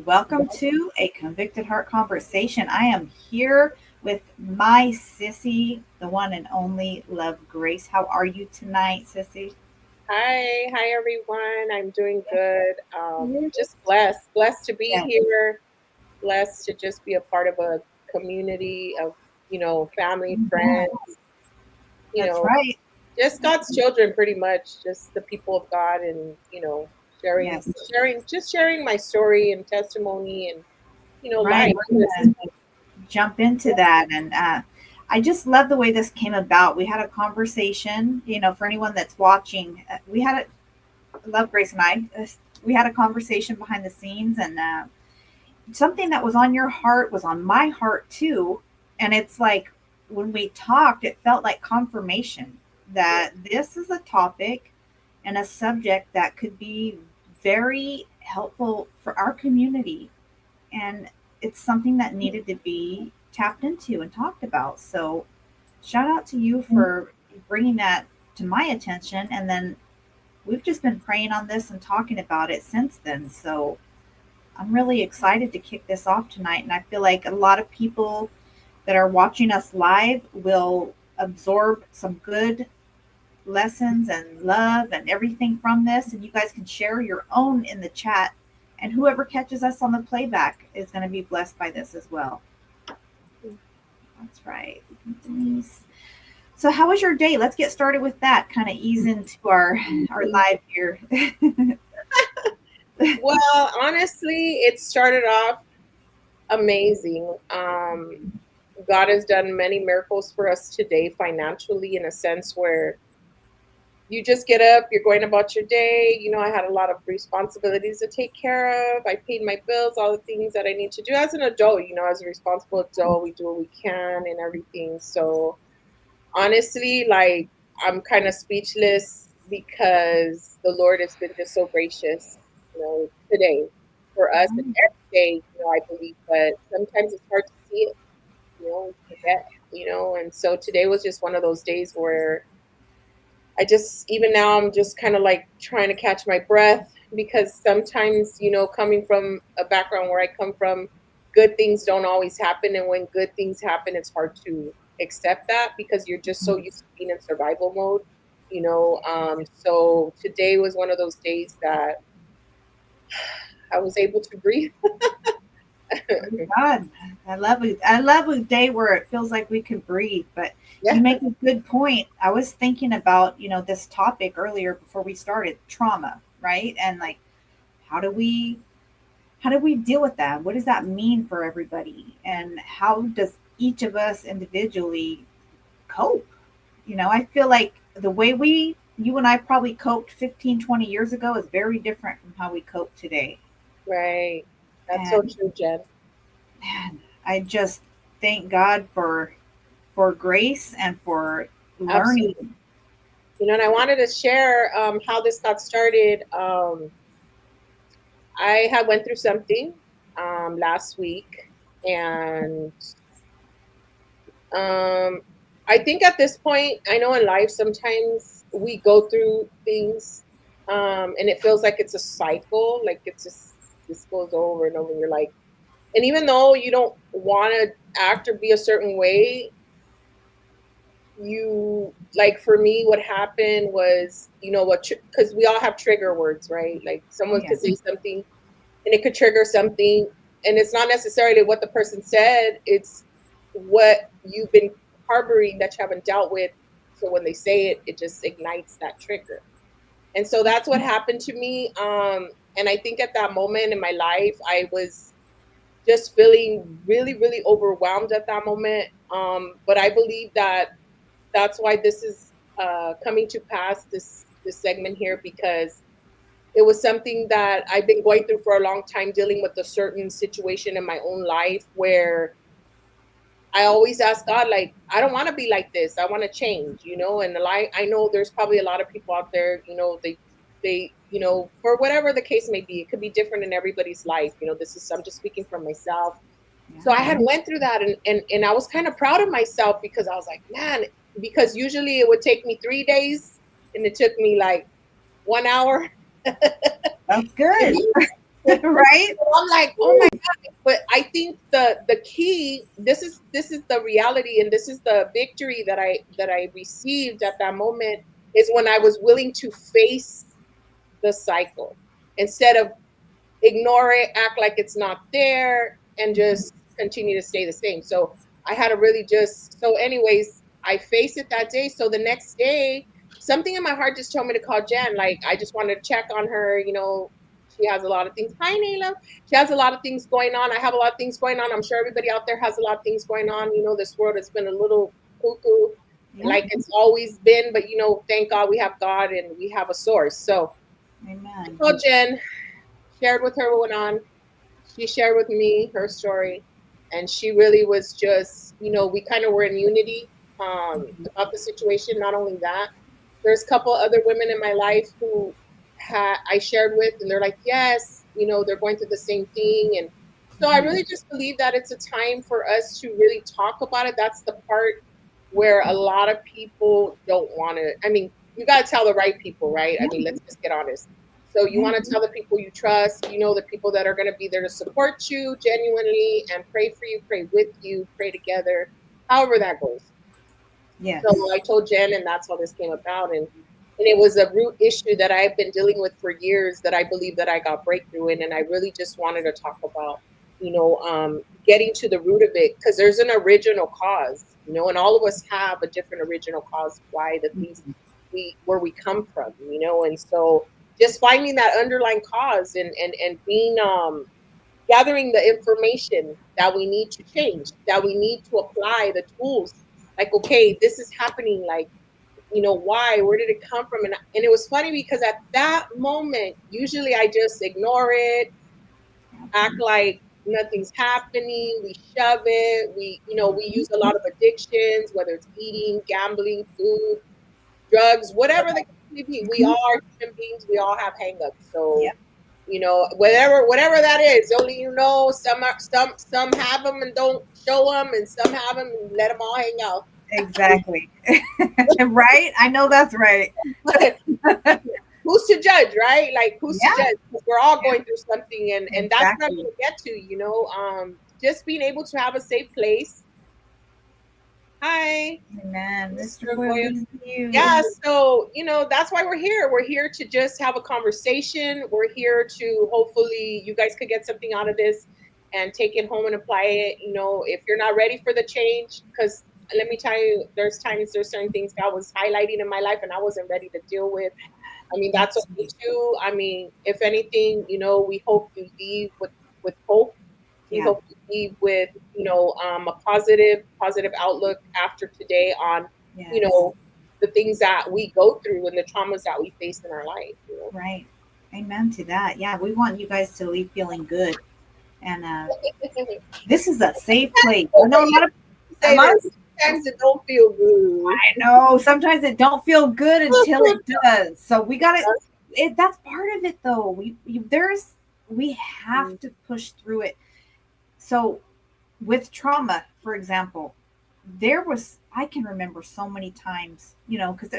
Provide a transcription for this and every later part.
Welcome to a Convicted Heart Conversation. I am here with my sissy, the one and only Love Grace. How are you tonight, sissy? Hi everyone. I'm doing good. Yes. Just blessed to be Yes, here, blessed to just be a part of a community of, family, yes, friends, you that's know, right. just God's children pretty much, just the people of God and, sharing, Yes, sharing my story and testimony and, right. life. We're going to jump into that. And I just love the way this came about. We had a conversation, for anyone that's watching, we had Love Grace and we had a conversation behind the scenes, and something that was on your heart was on my heart too. And it's like when we talked, it felt like confirmation Yeah. that this is a topic and a subject that could be very helpful for our community. And it's something that needed to be tapped into and talked about. So, shout out to you for bringing that to my attention. And then we've just been praying on this and talking about it since then. So, I'm really excited to kick this off tonight, and I feel like a lot of people that are watching us live will absorb some good lessons and love and everything from this. And you guys can share your own in the chat. And whoever catches us on the playback is going to be blessed by this as well. That's right. Denise. So, how was your day? Let's get started with that. Kind of ease into our live here. Well, honestly, it started off amazing. God has done many miracles for us today financially in a sense where you just get up, you're going about your day. I had a lot of responsibilities to take care of. I paid my bills, all the things that I need to do as an adult. As a responsible adult, we do what we can and everything. So honestly, like, I'm kind of speechless because the Lord has been just so gracious, today for us and every day, I believe, but sometimes it's hard to see it, we forget, and so today was just one of those days where I just, even now, I'm just kind of like trying to catch my breath because sometimes, coming from a background where I come from, good things don't always happen. And when good things happen, it's hard to accept that because you're just so used to being in survival mode. So today was one of those days that I was able to breathe. Praise God. I love a day where it feels like we can breathe, but you Yeah. make a good point. I was thinking about, this topic earlier before we started, trauma, right? And like how do we how do we deal with that? What does that mean for everybody? And how does each of us individually cope? I feel like the way you and I probably coped 15, 20 years ago is very different from how we cope today. Right. That's so And true, Jen. man, I just thank God for grace and for Absolutely. learning. And I wanted to share how this got started. I had went through something last week, and um, I think at this point, I know in life sometimes we go through things, and it feels like it's a cycle, like it's just this goes over and over. And you're like, and even though you don't want to act or be a certain way, you like for me, what happened was, what because we all have trigger words, right? Like someone could Yes. say something and it could trigger something, and it's not necessarily what the person said, it's what you've been harboring that you haven't dealt with. So when they say it, it just ignites that trigger. And so that's what happened to me. And I think at that moment in my life, I was just feeling really, really overwhelmed at that moment. But I believe that that's why this is coming to pass, this segment here, because it was something that I've been going through for a long time, dealing with a certain situation in my own life where I always ask God, like, I don't want to be like this. I want to change, and like, I know there's probably a lot of people out there, for whatever the case may be, it could be different in everybody's life. I'm just speaking for myself. So I Yeah. had went through that, and I was kind of proud of myself because I was like, man, because usually it would take me 3 days and it took me like 1 hour. That's good. Right? So I'm like, oh my God. But I think the key, this is the reality, and this is the victory that I received at that moment, is when I was willing to face the cycle instead of ignore it, act like it's not there, and just continue to stay the same. So I had to really just, so anyways, I faced it that day. So the next day, something in my heart just told me to call Jen. Like, I just wanted to check on her. She has a lot of things. Hi, Nayla. She has a lot of things going on. I have a lot of things going on. I'm sure everybody out there has a lot of things going on. This world has been a little cuckoo, Yeah. like it's always been. But, thank God we have God and we have a source. So I Amen. called Jen, shared with her what went on. She shared with me her story, and she really was just, we kind of were in unity about the situation. Not only that, there's a couple other women in my life who I shared with, and they're like, yes, they're going through the same thing. And so I really just believe that it's a time for us to really talk about it. That's the part where a lot of people don't want to. I mean, you got to tell the right people, right? I mean, let's just get honest. So you want to tell the people you trust, the people that are going to be there to support you genuinely and pray for you, pray with you, pray together, however that goes. Yes. So I told Jen, and that's how this came about. And it was a root issue that I've been dealing with for years that I believe that I got breakthrough in. And I really just wanted to talk about, getting to the root of it, because there's an original cause, and all of us have a different original cause why the things where we come from, and so just finding that underlying cause and being gathering the information that we need to change, that we need to apply the tools. Like, okay, this is happening. Like, why? Where did it come from? And it was funny because at that moment, usually I just ignore it, act like nothing's happening. We shove it. We use a lot of addictions, whether it's eating, gambling, food, drugs, whatever the case may be. We all are human beings. We all have hangups. So, Yep. whatever that is, only some have them and don't show them, and some have them and let them all hang out. Exactly. Right? I know that's right. Who's to judge, right? Like, who's to Yeah. judge? Because we're all going through something, and that's what I'm Exactly. going to get to. Just being able to have a safe place. Hi, Amen. Mr. Mr. Boyle, Boyle. good to see you. Yeah, so that's why we're here. We're here to just have a conversation. We're here to, hopefully, you guys could get something out of this and take it home and apply it. If you're not ready for the change, because let me tell you, there's certain things God was highlighting in my life and I wasn't ready to deal with. I mean, that's okay too. I mean, if anything, we hope you leave with hope. We Yeah. hope you leave with, a positive outlook after today on, Yes. the things that we go through and the traumas that we face in our life. Right. Amen to that. Yeah, we want you guys to leave feeling good. And this is a safe place. I know Say this. Sometimes it don't feel good. I know sometimes it don't feel good until it does. So we got to. That's part of it, though. We have to push through it. So with trauma, for example, I can remember so many times, because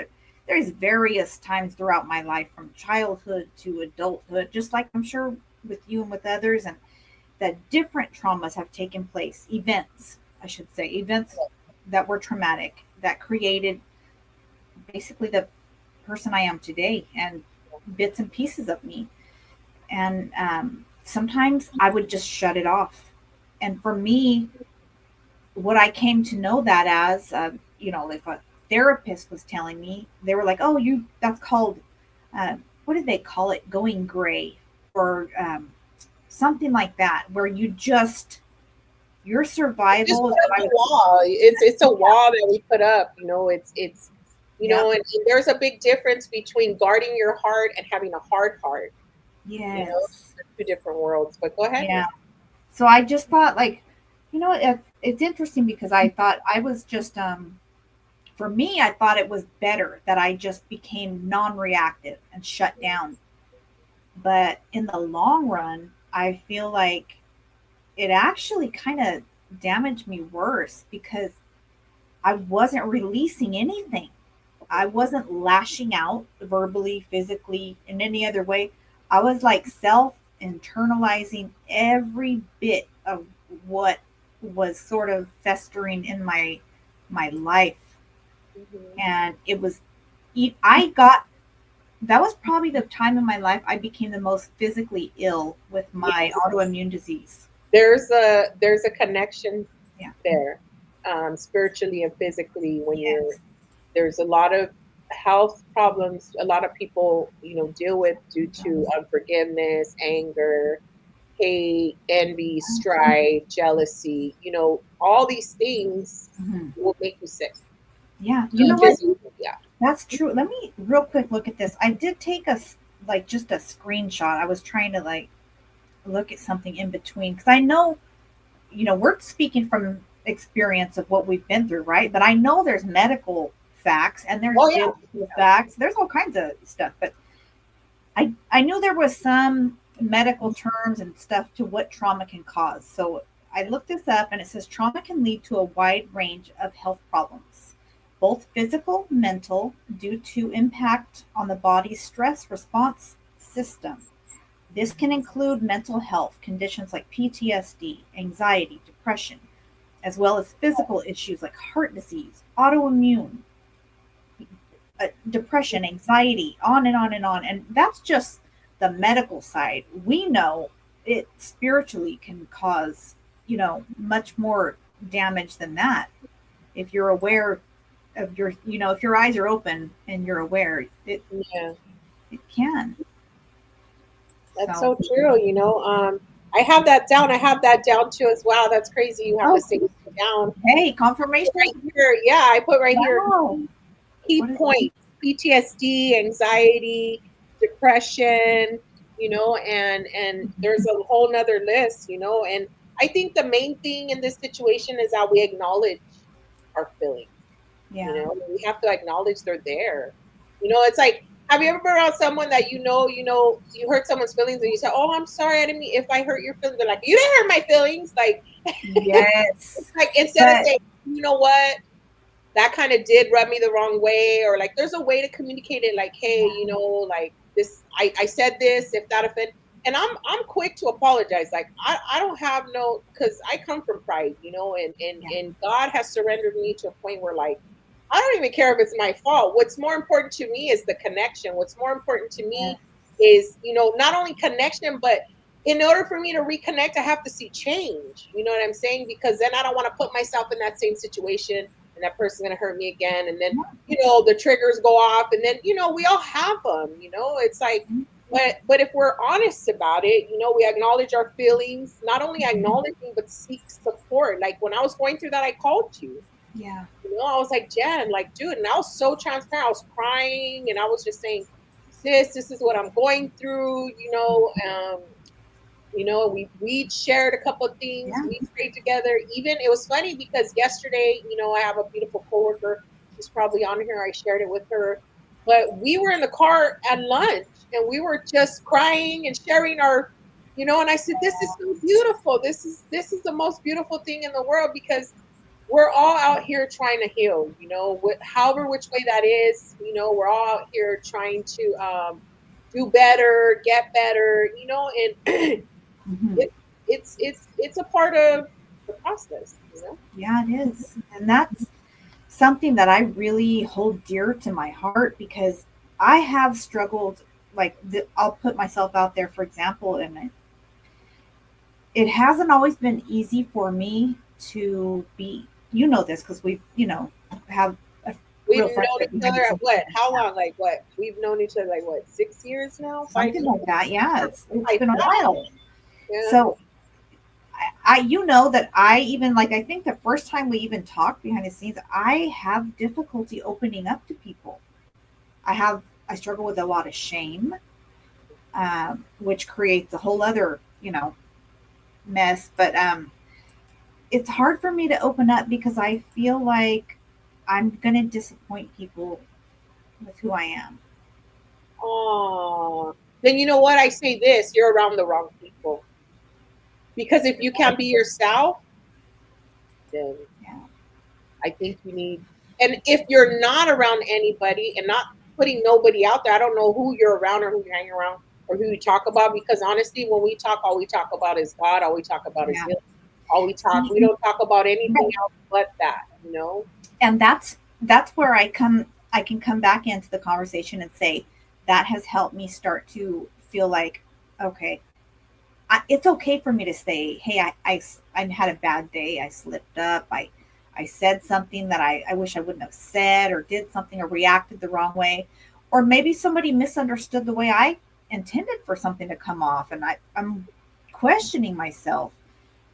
there's various times throughout my life from childhood to adulthood, just like I'm sure with you and with others, and that different traumas have taken place, events, I should say, events that were traumatic, that created basically the person I am today and bits and pieces of me. And sometimes I would just shut it off. And for me, what I came to know that as, if a therapist was telling me, they were like, "Oh, that's called, what did they call it? Going gray, or something like that, where your survival is It's a wall. It's a wall that we put up. It's Yep. and there's a big difference between guarding your heart and having a hard heart. Yes. Two different worlds. But go ahead. Yeah. So I just thought, like, it's interesting because I thought I was just, for me, I thought it was better that I just became non-reactive and shut down. But in the long run, I feel like it actually kind of damaged me worse because I wasn't releasing anything. I wasn't lashing out verbally, physically, in any other way. I was like internalizing every bit of what was sort of festering in my life. Mhm. And it was I got that was probably the time in my life I became the most physically ill with my Yes, autoimmune disease. there's a connection Yeah. there, spiritually and physically. When you're Yes. there's a lot of health problems a lot of people deal with due to unforgiveness, anger, hate, envy, strife, jealousy. All these things Mhm. will make you sick. Yeah. You know what? Physically, yeah. That's true. Let me real quick look at this. I did take like just a screenshot. I was trying to like look at something in between because I know, we're speaking from experience of what we've been through, right? But I know there's medical facts and there's Oh yeah. biblical facts. There's all kinds of stuff. But I knew there was some medical terms and stuff to what trauma can cause. So I looked this up and it says trauma can lead to a wide range of health problems, both physical, mental, due to impact on the body's stress response system. This can include mental health conditions like PTSD, anxiety, depression, as well as physical issues like heart disease, autoimmune, depression, anxiety, on and on and on. And that's just the medical side. We know it spiritually can cause, much more damage than that. If you're aware of if your eyes are open and you're aware, Yeah, it can. that's So, so true. I have that down. I have that down too as well. That's crazy. You have the oh, same thing down. hey, confirmation. Right here, yeah, I put right here Wow. key What is it? points: PTSD, anxiety, depression, and there's a whole nother list, and I think the main thing in this situation is that we acknowledge our feelings. Yeah. We have to acknowledge they're there. It's like, have you ever been around someone that you hurt someone's feelings and you say, "Oh, I'm sorry, I didn't mean if I hurt your feelings." They're like, "You didn't hurt my feelings." Like, Yes. like instead of But saying, "You know what? That kind of did rub me the wrong way," or like there's a way to communicate it, like, "Hey, yeah. like this, I said this, if that offend," and I'm quick to apologize. Like, I don't have no, because I come from pride, Yeah. and God has surrendered me to a point where, like, I don't even care if it's my fault. What's more important to me is the connection. What's more important to me Yes. is, not only connection, but in order for me to reconnect, I have to see change. You know what I'm saying? Because then I don't want to put myself in that same situation and that person's going to hurt me again. And then, the triggers go off, and then, we all have them, it's like, but if we're honest about it, we acknowledge our feelings, not only acknowledging, but seek support. Like when I was going through that, I called you. Yeah. I was like, Jen, like, dude, and I was so transparent. I was crying and I was just saying, sis, this is what I'm going through, we shared a couple of things. Yeah. We prayed together. Even it was funny because yesterday, I have a beautiful coworker. She's probably on here. I shared it with her. But we were in the car at lunch and we were just crying and sharing our, and I said, this is so beautiful. This is the most beautiful thing in the world, because we're all out here trying to heal, however which way that is. We're all out here trying to do better, get better, and Hmm. it's a part of the process. Yeah, it is. And that's something that I really hold dear to my heart because I have struggled. Like, I'll put myself out there, for example, and it hasn't always been easy for me to be, this because we, have a We've real known friendship each behind other the at scenes. what? How long? Like what? We've known each other like what? 6 years now? 5 Something years? like that. Yeah, it's Like been a that? while. Yeah. So that I even like, I think the first time we even talked behind the scenes, I have difficulty opening up to people. I struggle with a lot of shame, which creates a whole other, mess. But it's hard for me to open up because I feel like I'm going to disappoint people with who I am. Oh, then you know what? I say this: you're around the wrong people. Because if you can't be yourself, then Yeah. I think you need. And if you're not around anybody and not putting nobody out there, I don't know who you're around or who you're hanging around. or who we talk about, because honestly, when we talk, all we talk about is God, all we talk about is Yeah. healing. We don't talk about anything else but that, you know? And that's where I can come back into the conversation and say that has helped me start to feel like, okay, it's okay for me to say, hey, I had a bad day, I slipped up, I said something that I wish I wouldn't have said, or did something or reacted the wrong way, or maybe somebody misunderstood the way I intended for something to come off, and I'm questioning myself.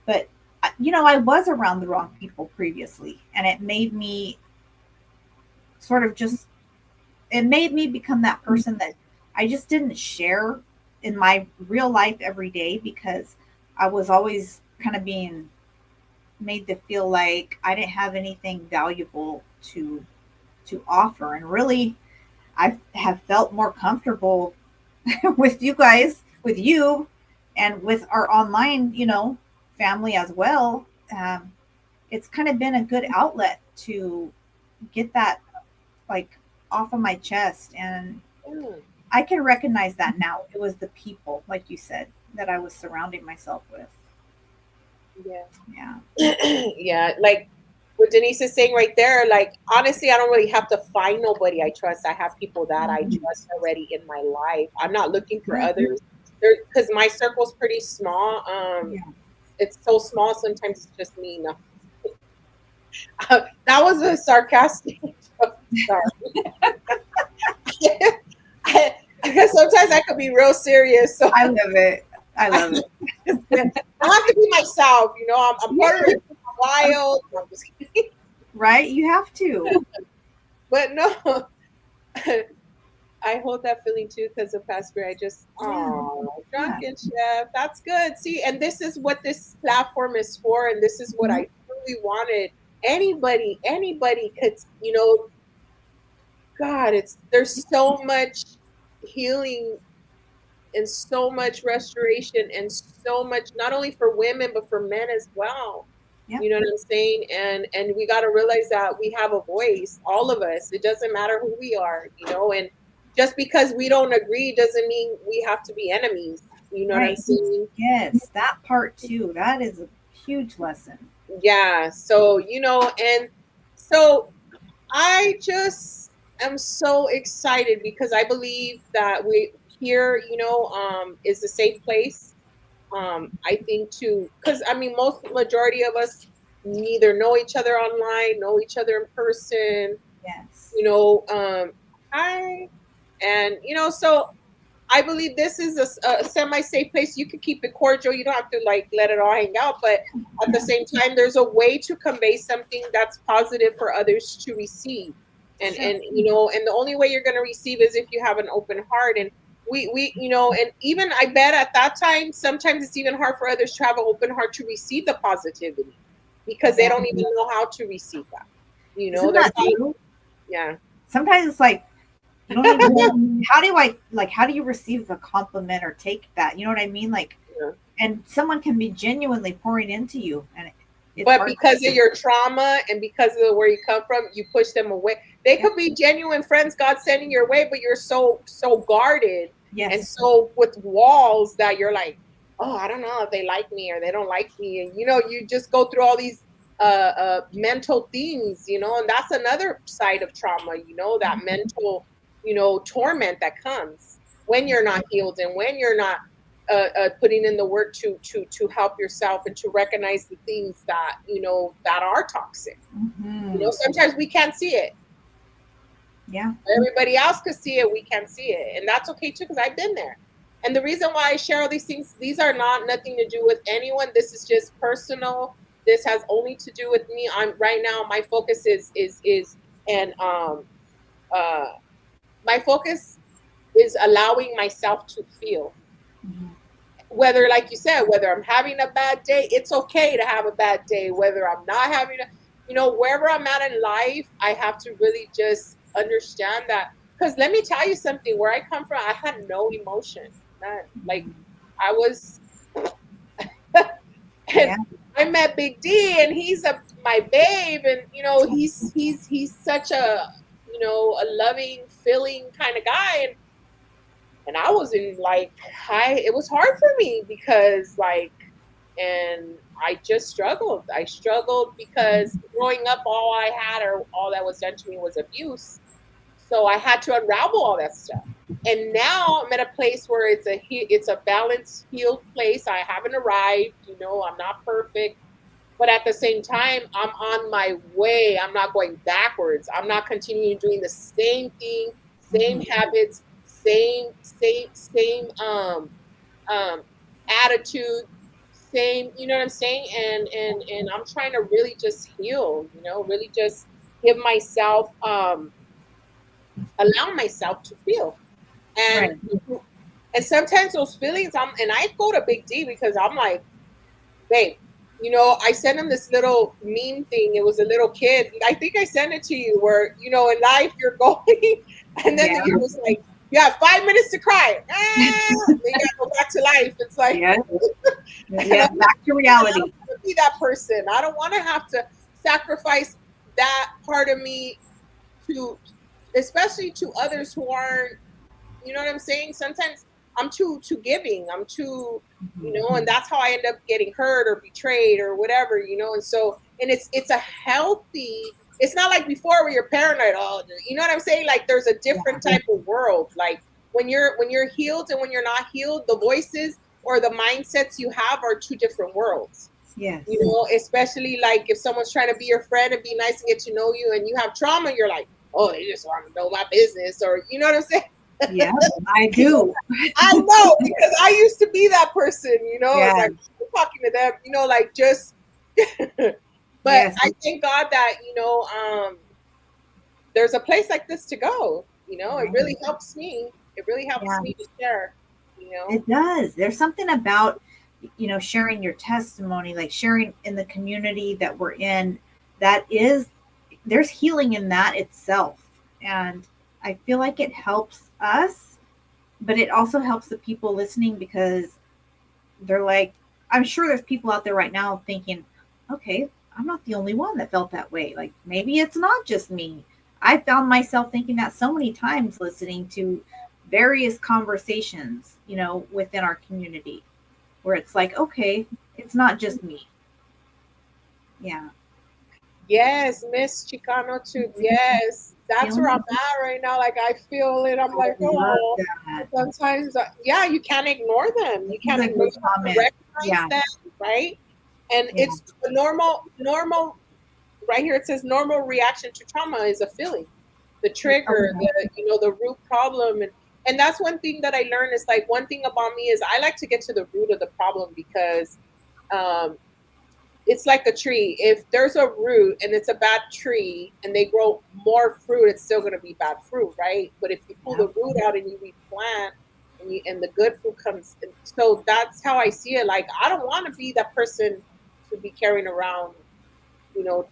But I was around the wrong people previously, and it made me sort of just it made me become that person that I just didn't share in my real life every day, because I was always kind of being made to feel like I didn't have anything valuable to offer. And really, I have felt more comfortable with you guys, with you, and with our online, family as well. It's kind of been a good outlet to get that, like, off of my chest. And Mm, I can recognize that now. It was the people, like you said, that I was surrounding myself with. yeah. Yeah. Yeah, like what Denise is saying right there, like honestly, I don't really have to find nobody I trust. I have people that I Mhm. trust already in my life. I'm not looking for Good. others. There, because my circle's pretty small. Yeah. It's so small sometimes it's just me. No. That was a sarcastic joke. Sorry. Because sometimes I could be real serious. So I love it. I I, love it. I have to be myself, you know. I'm Yeah. Puerto Rican, I'm wild. I'm just kidding. Right? You have to. But no. I hold that feeling too because of Pastor. I just, Yeah. oh, Yeah. drunken chef. That's good. See, and this is what this platform is for, and this is what Mhm. I truly wanted. Anybody could, you know, God, there's so much healing and so much restoration and so much not only for women but for men as well. Yeah. You know what I'm saying? And we got to realize that we have a voice, all of us. It doesn't matter who we are, you know, and just because we don't agree doesn't mean we have to be enemies. You know what I'm Right. saying? Yes. That part too. That is a huge lesson. Yeah. So, you know, and so I just am so excited because I believe that we here, you know, is a safe place. I think too, because I mean, most majority of us neither know each other online, know each other in person, Yes. you know. Hi, and you know, so I believe this is a semi-safe place. You can keep it cordial. You don't have to like let it all hang out, but at the Yeah. same time, there's a way to convey something that's positive for others to receive. Sure. And you know, and the only way you're going to receive is if you have an open heart. And we you know, and even I bet at that time, sometimes it's even hard for others to have an open heart to receive the positivity because they Yeah. don't even know how to receive that. You know, Isn't they're that probably, true? yeah. Sometimes it's like you don't even know, how do you receive a compliment or take that? You know what I mean? Like, Yeah. and someone can be genuinely pouring into you, and it's But hard. because of your trauma and because of where you come from, you push them away. They Yeah. could be genuine friends God sending your way, but you're so guarded and Yes. so with walls that you're like, oh, I don't know if they like me or they don't like me, and you know, you just go through all these mental things, you know, and that's another side of trauma, you know, that mental, you know, torment that comes when you're not healed and when you're not putting in the work to help yourself and to recognize the things that you know that are toxic. You know, Hmm. sometimes we can't see it. Yeah. Everybody else could see it. We can't see it, and that's okay too because I've been there. And the reason why I share all these things, these are not nothing to do with anyone. This is just personal. This has only to do with me. I'm right now. My focus is and uh my focus is allowing myself to feel, Mhm. whether like you said, whether I'm having a bad day, it's okay to have a bad day, whether I'm not having a, you know, wherever I'm at in life, I have to really just understand that, because let me tell you something, where I come from, I had no emotion, none. Like I was and Yeah. I met Big D and he's a my babe, and you know, he's such a, you know, a loving feeling kind of guy, and And I was in like it was hard for me because like, and I just struggled. I struggled because growing up, all I had or all that was done to me was abuse. So I had to unravel all that stuff. And now I'm at a place where it's a balanced, healed place. I haven't arrived. You know, I'm not perfect, but at the same time, I'm on my way. I'm not going backwards. I'm not continuing doing the same thing, same Mhm. habits, same um attitude, same, you know what I'm saying? And I'm trying to really just heal, you know, really just give myself allow myself to feel. And Right. and sometimes those feelings and I go to Big D because I'm like, babe, you know, I sent him this little meme thing. It was a little kid. I think I sent it to you where, you know, in life you're going, and then Yeah. it was like, you have 5 minutes to cry. Then you gotta go back to life. It's like, Yeah. and Yeah. Back to I don't reality. want to be that person. I don't want to have to sacrifice that part of me to, especially to others who aren't, you know what I'm saying? Sometimes I'm too giving. I'm too, you Mhm. know, and that's how I end up getting hurt or betrayed or whatever, you know. And so, and it's a healthy. It's not like before where you're paranoid. Oh, you know what I'm saying? Like there's a different Yeah. type of world. Like when you're healed and when you're not healed, the voices or the mindsets you have are two different worlds. You Yes. know, especially like if someone's trying to be your friend and be nice and get to know you, and you have trauma, you're like, oh, they just want to know my business, or you know what I'm saying? Yeah. I You know, do. I know because I used to be that person, you know, it's Yeah. like I'm talking to them, you know, like just but Yes. I thank God that, you know, there's a place like this to go. You know, it Right. really helps me. It really helps Yeah. me to share, you know. It does. There's something about, sharing your testimony, like sharing in the community that we're in, that is, there's healing in that itself. And I feel like it helps us, but it also helps the people listening because they're like, I'm sure there's people out there right now thinking, okay, I'm not the only one that felt that way. Like maybe it's not just me. I found myself thinking that so many times listening to various conversations, within our community where it's like, okay, it's not just me. Yeah. Yes, Miss Chicano too. Yes, that's where I'm Feeling, at right now. Like I feel it. I'm I like, love oh, that. sometimes, yeah, you can't ignore them. You This is can't a ignore good them or comment. recognize Yeah. them, right? And Yeah. it's a normal. Right here, it says normal reaction to trauma is a feeling, the trigger, Okay. the root problem, and that's one thing that I learned is like one thing about me is I like to get to the root of the problem because um, it's like a tree. If there's a root and it's a bad tree and they grow more fruit, it's still going to be bad fruit, right? But if you pull Yeah. the root out and you replant and the good fruit comes, so that's how I see it. Like I don't want to be that person to be carrying around,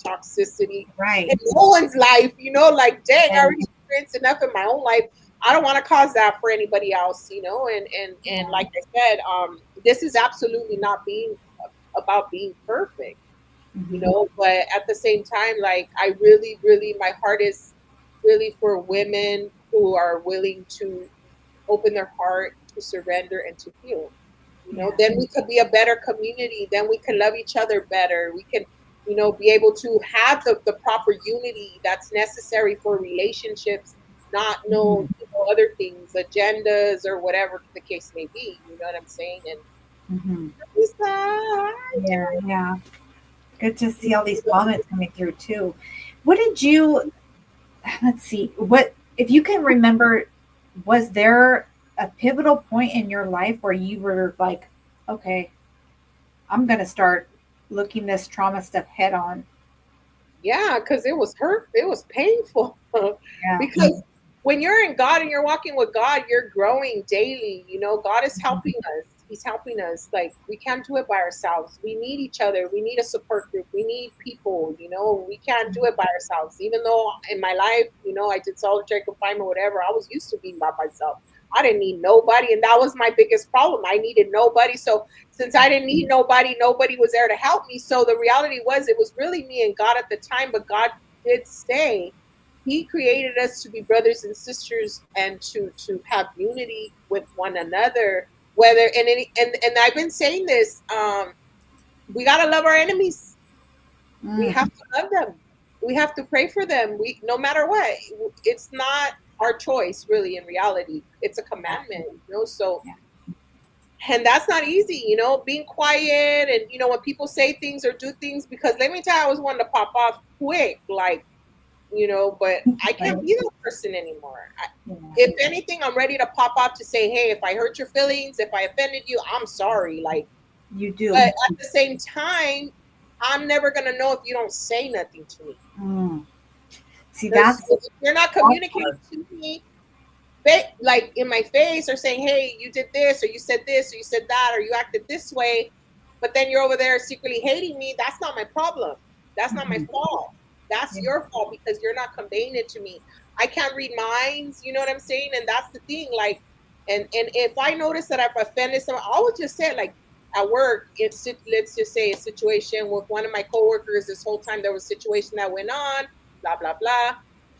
toxicity in Right. no one's life. Like dang, I And already experienced enough in my own life. I don't want to cause that for anybody else. And yeah. like I said, this is absolutely not being about being perfect, Hmm. but at the same time, like I really, really, my heart is really for women who are willing to open their heart to surrender and to heal. Yeah. Then we could be a better community. Then we can love each other better. We can, be able to have the proper unity that's necessary for relationships, not Hmm. no, other things, agendas or whatever the case may be. You know what I'm saying? And Hmm. is that Yeah. Yeah. Good to see all these comments coming through too. What did you, let's see, what, if you can remember, was there a pivotal point in your life where you were like, okay, I'm going to start looking this trauma stuff head on? Yeah, because it was hurt. It was painful. Yeah. Because when you're in God and you're walking with God, you're growing daily. God is helping us. He's helping us. Like we can't do it by ourselves. We need each other. We need a support group. We need people. We can't do it by ourselves. Even though in my life, I did solitary confinement, whatever. I was used to being by myself. I didn't need nobody, and that was my biggest problem. I needed nobody. So since I didn't need nobody, nobody was there to help me. So the reality was it was really me and God at the time, but God did say he created us to be brothers and sisters and to have unity with one another. Whether and I've been saying this, we gotta love our enemies. We Mm, have to love them. We have to pray for them. We no matter what. It's not our choice, really. In reality, it's a yeah, commandment. So yeah. and that's not easy, being quiet and when people say things or do things, because let me tell you, I was one to pop off quick, like, but I Right. can't be that person anymore. Yeah. If anything, I'm ready to pop off to say, hey, if I hurt your feelings, if I offended you, I'm sorry. Like, You but do. at the same time, I'm never gonna know if you don't say nothing to me. Mm. See, Because that's if you're not that communicating part. to me, like in my face, or saying, hey, you did this, or you said this, or you said that, or you acted this way, but then you're over there secretly hating me, that's not my problem. That's not my Mhm. fault. That's Yeah. your fault because you're not conveying it to me. I can't read minds, you know what I'm saying? And that's the thing. Like, and if I notice that I've offended someone, I would just say it, like at work, let's just say a situation with one of my coworkers. This whole time there was a situation that went on, blah blah blah.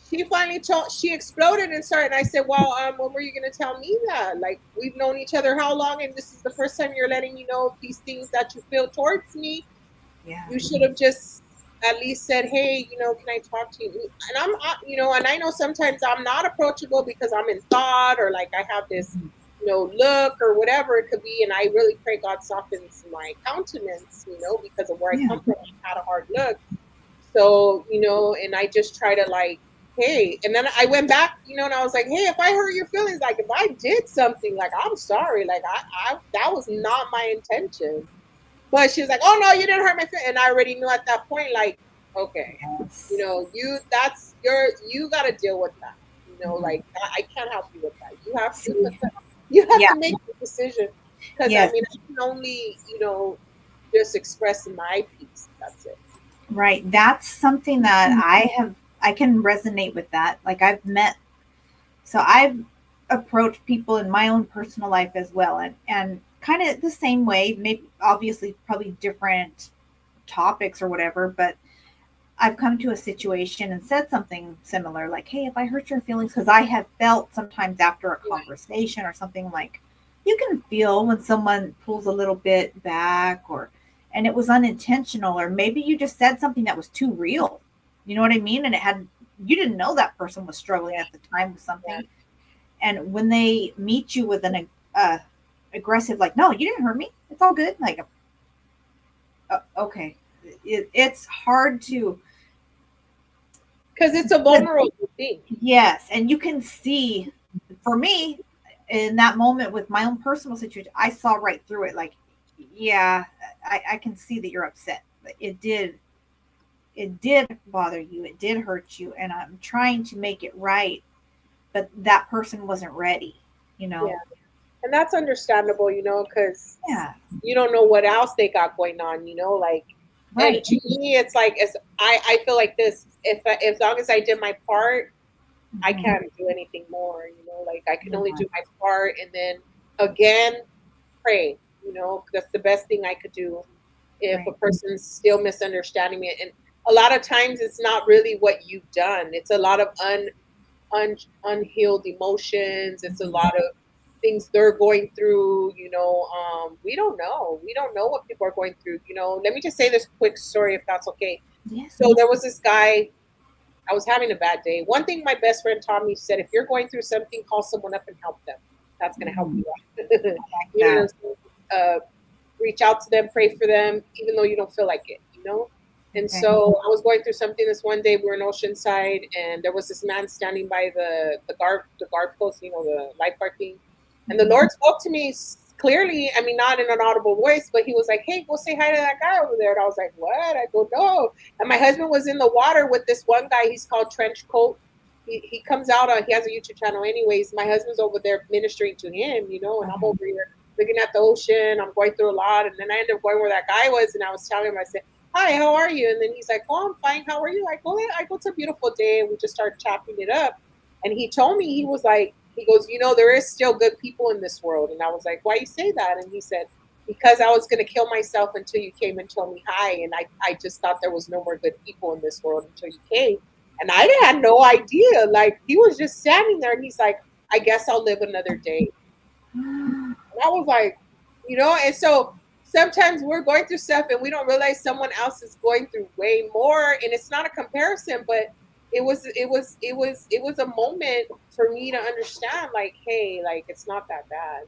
She finally told, she exploded and started. And I said, well, when were you going to tell me that? Like, we've known each other how long? And this is the first time you're letting me know these things that you feel towards me. Yeah. You should have just at least said, hey, can I talk to you? And and I know sometimes I'm not approachable because I'm in thought, or like I have this, Mhm. look or whatever it could be. And I really pray God softens my countenance, because of where I Yeah. come from. I had a hard look. So, and I just try to, like, hey, and then I went back, and I was like, hey, if I hurt your feelings, like if I did something, like I'm sorry, like I that was not my intention. But she was like, oh no, you didn't hurt my feelings, and I already knew at that point, like, okay, Yes. you got to deal with that, Mhm. like I can't help you with that. You have to See, you have yeah. to make the decision, because I Yes. mean I can only just express my piece. That's it. Right. That's something that I can resonate with that. Like I've approached people in my own personal life as well, and kind of the same way, maybe obviously probably different topics or whatever, but I've come to a situation and said something similar, like, hey, if I hurt your feelings, because I have felt sometimes after a Yeah. conversation or something, like you can feel when someone pulls a little bit back, or and it was unintentional, or maybe you just said something that was too real. You know what I mean? And you didn't know that person was struggling at the time with Yeah. something. And when they meet you with an aggressive, like, no, you didn't hurt me. It's all good. Like, okay. It's hard to, Because it's a vulnerable thing. yes, and you can see, for me, in that moment with my own personal situation, I saw right through it. Like, yeah, I can see that you're upset. It did bother you. It did hurt you, and I'm trying to make it right, but that person wasn't ready. You Yeah. know? And that's understandable, because Yeah, you don't know what else they got going on, like, and right. to me, it's like, I feel like this, as long as I did my part, I Mhm. can't do anything more, like I can only Yeah, do my part. And then again, pray, that's the best thing I could do if a right. person's still misunderstanding me. And a lot of times it's not really what you've done, it's a lot of unhealed emotions. It's a Mhm. lot of things they're going through. We don't know. We don't know what people are going through. Let me just say this quick story, if that's okay. Yeah. So there was this guy. I was having a bad day. One thing my best friend taught me, said, if you're going through something, call someone up and help them. That's going to help Mhm. you out. Like you know, that. so, reach out to them, pray for them, even though you don't feel like it. And Okay. so I was going through something this one day. We were in Oceanside, and there was this man standing by the guard post, the lifeguard thing. And the Mhm. Lord spoke to me clearly. I mean, not in an audible voice, but He was like, "Hey, go say hi to that guy over there." And I was like, "What?" I go, "No." And my husband was in the water with this one guy. He's called Trench Coat. He comes out. He has a YouTube channel. Anyways, my husband's over there ministering to him, and I'm Uh-huh. over here looking at the ocean. I'm going through a lot, and then I ended up going where that guy was, and I was telling him, I said, "Hi, how are you?" And then he's like, "Oh, I'm fine. How are you?" I go, "It's a beautiful day." And we just started chopping it up. And he told me, he was like, he goes, "There is still good people in this world." And I was like, "Why you say that?" And he said, "Because I was going to kill myself until you came and told me hi. And I just thought there was no more good people in this world until you came. And I had no idea. Like, he was just standing there and he's like, I guess I'll live another day. And I was like, and so sometimes we're going through stuff and we don't realize someone else is going through way more. And it's not a comparison, but it was a moment for me to understand, like, hey, like, it's not that bad.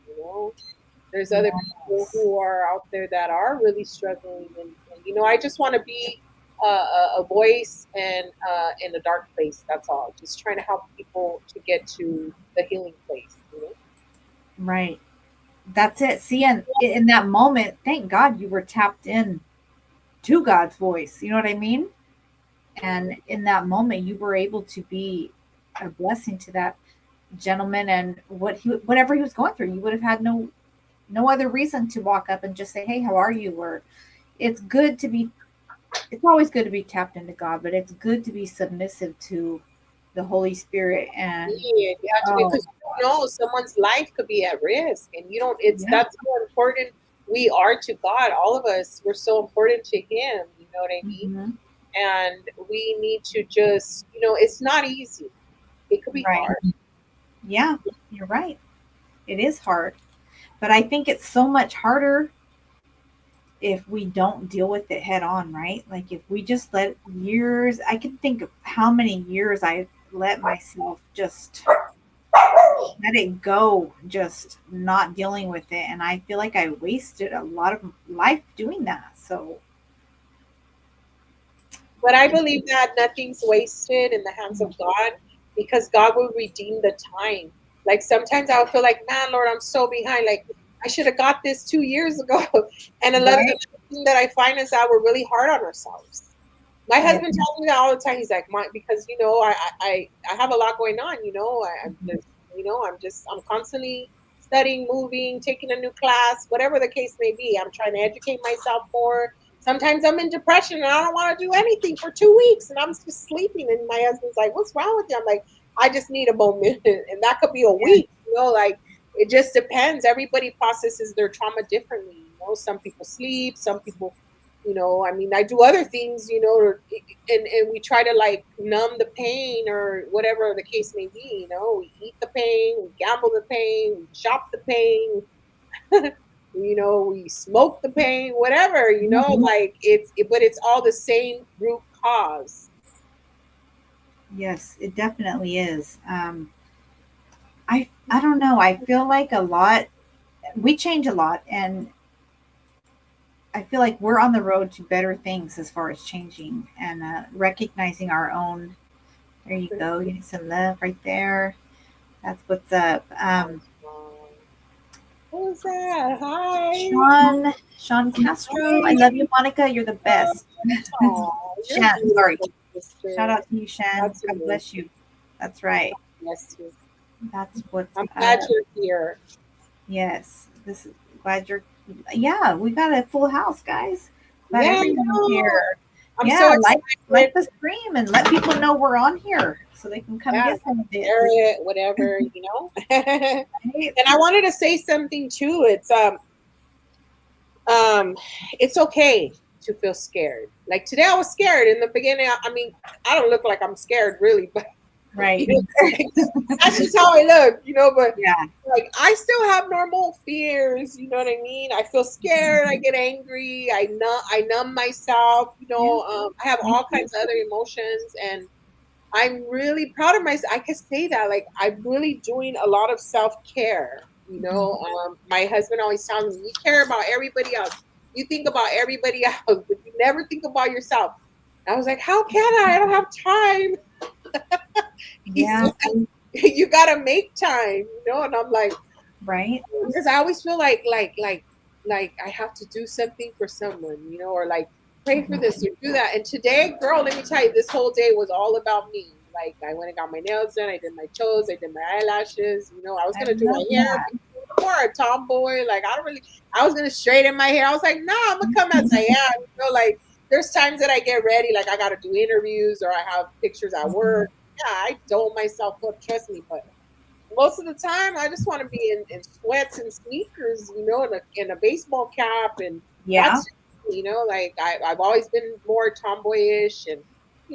There's other people Yes. who are out there that are really struggling, and I just want to be a voice and in a dark place. That's all. Just trying to help people to get to the healing place. Right. That's it. See, and in that moment, thank God you were tapped in to God's voice. You know what I mean? And in that moment, you were able to be a blessing to that gentleman and whatever he was going through. You would have had no other reason to walk up and just say, "Hey, how are you?" Or it's good to be. It's always good to be tapped into God, but it's good to be submissive to the Holy Spirit. And Yeah, you have to be, oh because you don't know, gosh, someone's life could be at risk, and you don't. It's yeah. That's how important we are to God. All of us, we're so important to Him. You know what I mean? Hmm. And we need to just, it's not easy. It could be Right. hard. Yeah, you're right. It is hard, but I think it's so much harder if we don't deal with it head on, right? Like if we just let years, I can think of how many years I let myself just let it go, just not dealing with it. And I feel like I wasted a lot of life doing that. So, But I believe that nothing's wasted in the hands of God, because God will redeem the time. Like, sometimes I'll feel like, man, Lord, I'm so behind. Like, I should have got this 2 years ago. And another right? thing that I find is that we're really hard on ourselves. My Yeah. husband tells me that all the time. He's like, because I have a lot going on. I'm constantly studying, moving, taking a new class, whatever the case may be. I'm trying to educate myself more. Sometimes I'm in depression and I don't want to do anything for 2 weeks, and I'm just sleeping. And my husband's like, "What's wrong with you?" I'm like, "I just need a moment," and that could be a Yeah. week. Like, it just depends. Everybody processes their trauma differently. Some people sleep, some people I mean, I do other things, and we try to, like, numb the pain or whatever the case may be. We eat the pain, we gamble the pain, we shop the pain, we smoke the pain, whatever, Mhm. like, but it's all the same root cause. Yes, it definitely is. I don't know. I feel like a lot, we change a lot, and I feel like we're on the road to better things as far as changing and recognizing our own. There you go. You need some love right there. That's what's up. Who's that? Hi. Sean Castro. I Hi. love you, Monica. You're the best. Oh, you're Shan, sorry. beautiful, Shout sister. out to you, Shan. That's God amazing. bless you. That's right. Bless you. That's what's I'm glad up. you're here. Yes. This is glad you're. Yeah, we got a full house, guys. Glad Yeah, everyone's no, here. I'm Yeah, so like excited. the stream and let people know we're on here so they can come Yeah, get some of share this. it, whatever. And Right? I wanted to say something too. Um, it's okay to feel scared. Like, today, I was scared in the beginning. I mean, I don't look like I'm scared really, but you Right. know, that's just how I look. But, Yeah. like, I still have normal fears. You know what I mean? I feel scared. I get angry. I numb myself. Yeah. I have Me all too. kinds of other emotions, and I'm really proud of myself. I can say that, like, I'm really doing a lot of self care. Mhm. My husband always tells me, "You care about everybody else. You think about everybody else, but you never think about yourself." And I was like, "How can I? I don't have time." He's Yeah. like, "You gotta make time." And I'm like, Right. because I always feel like I have to do something for someone, or like pray for this or do that. And today, girl, let me tell you, this whole day was all about me. Like, I went and got my nails done, I did my toes, I did my eyelashes. I was I gonna do love my hair. that. More a tomboy. Like, I don't really. I was gonna straighten my hair. I was like, nah, I'm gonna come as I am. Like, there's times that I get ready, like I gotta do interviews or I have pictures at Mhm. work. Yeah, I dole myself up, trust me, but most of the time I just want to be in sweats and sneakers, in a baseball cap, and Yeah. that's like I've always been more tomboyish, and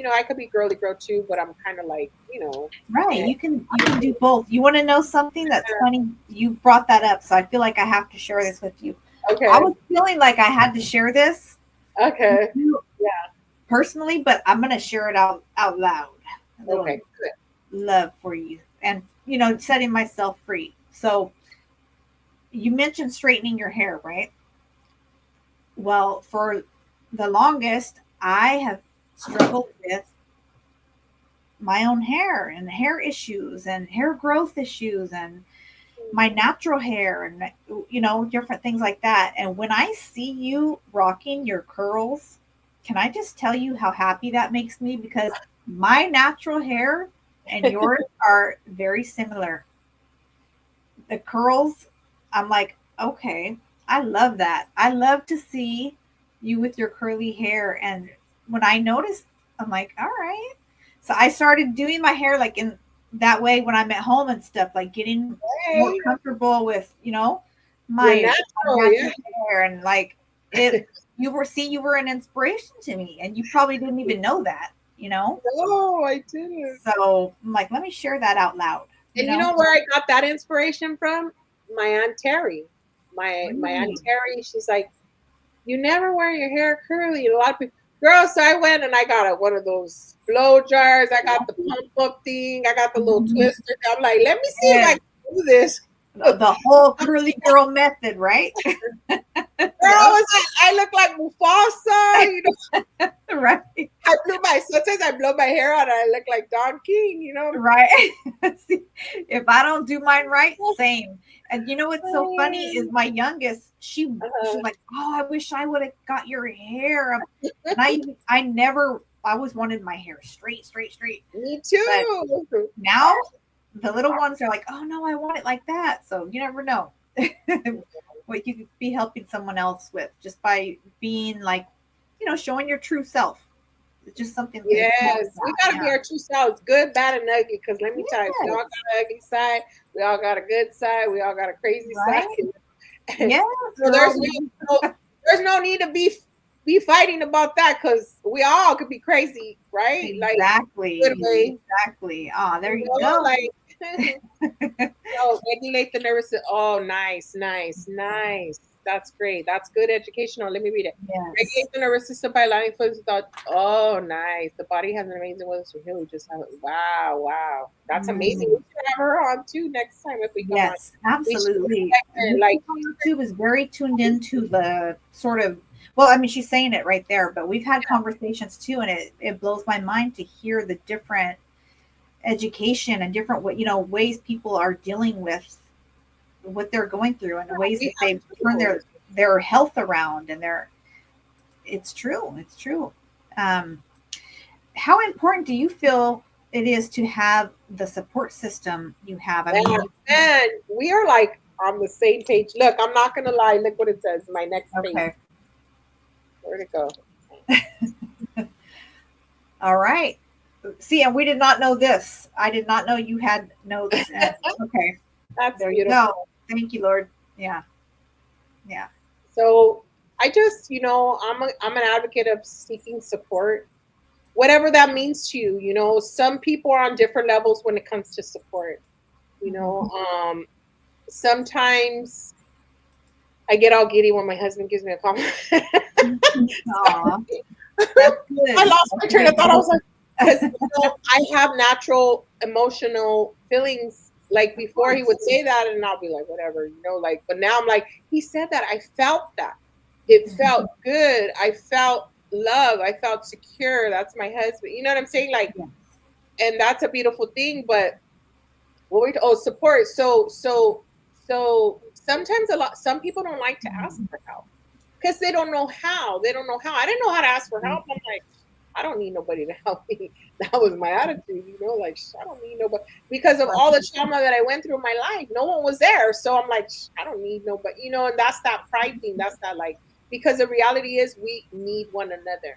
I could be girly girl too, but I'm kind of like, Right. eh, You can do both. You want to know something that's funny? You brought that up, so I feel like I have to share this with you. I okay, was feeling like I had to share this with okay, you yeah, personally, but I'm gonna share it out loud. A little okay, good. love for you, and setting myself free. So you mentioned straightening your hair, right? Well, for the longest, I have struggled with my own hair and hair issues and hair growth issues and my natural hair and different things like that. And when I see you rocking your curls, can I just tell you how happy that makes me? Because my natural hair and yours are very similar. The curls, I'm like, okay, I love that. I love to see you with your curly hair. And when I noticed, I'm like, all right. So I started doing my hair like in that way when I'm at home and stuff, like getting more Hey, comfortable with, you're my natural, yeah. natural hair. And like it, you were an inspiration to me. And you probably didn't even know that. No, I didn't. So I'm like, let me share that out loud, you And you know? know where I got that inspiration from? My Aunt Terry. My Aunt Really? Terry, she's like, you never wear your hair curly. And a lot of people, girl, so I went and I got one of those blow dryers. I got the pump up thing. I got the little Mhm. twister. I'm like, let me see if I Yes. can do this. The whole curly girl method, right? Girl, Yep. I was like, I look like Mufasa, Right. Sometimes I blow my hair out and I look like Don King, Right. See, if I don't do mine right, same. And you know what's so funny is my youngest, she's Uh-huh. like, "Oh, I wish I would have got your hair." And I always wanted my hair straight, straight, straight. Me But too. now the little ones are like, "Oh no, I want it like that." So you never know what you could be helping someone else with just by being like, showing your true self. It's just something as small as Yes, we that. gotta be Yeah. our true selves, good, bad, and ugly. Because let me tell you, we all got Yes. an ugly side, we all got a good side, we all got a crazy side. Right? Yes, So girl. there's no need to be fighting about that because we all could be crazy, right? Like good Exactly. way, Exactly. Ah, there you go. like regulate the nervous system. Oh, nice, nice, nice. That's great. That's good educational. Let me read it. Yes. Regulate the nervous system by allowing foods without. Oh, nice. The body has an amazing way to heal. We just have it. Wow, wow. That's amazing. We Mm, should have her on too next time if we come on. yes, We should absolutely. respect her. This Like, YouTube is very tuned into the sort of, well, I mean, she's saying it right there, but we've had conversations too, and it blows my mind to hear the different education and different ways people are dealing with what they're going through and the ways we that they've have turned to. their health around and their it's true. um how important do you feel it is to have the support system you have? I Yeah, mean, man, we are like on the same page. Look, I'm not gonna lie. Look what it says. My next page. okay, Where'd it go? all right. See, and we did not know this. I did not know you had notes. And okay, That's there you go. beautiful. Thank you, Lord. Yeah, yeah. So I just, I'm an advocate of seeking support, whatever that means to you. Some people are on different levels when it comes to support. You know, Mhm. sometimes I get all giddy when my husband gives me a compliment. Aw, that's I good. lost That's my a train of good thought. I was like, because thing. I have natural emotional feelings. Like Of before, he would course. say that, and I'll be like, whatever, like. But now I'm like, he said that. I felt that. It felt Mhm. good. I felt love. I felt secure. That's my husband. You know what I'm saying? Like, Yes. and that's a beautiful thing. But support. So sometimes some people don't like to ask Mhm. for help because they don't know how. They don't know how. I didn't know how to ask for help. I'm like, I don't need nobody to help me. That was my attitude, like I don't need nobody because of all the trauma that I went through in my life. No one was there, so I'm like, I don't need nobody, and that's that pride thing. That's that like because the reality is we need one another.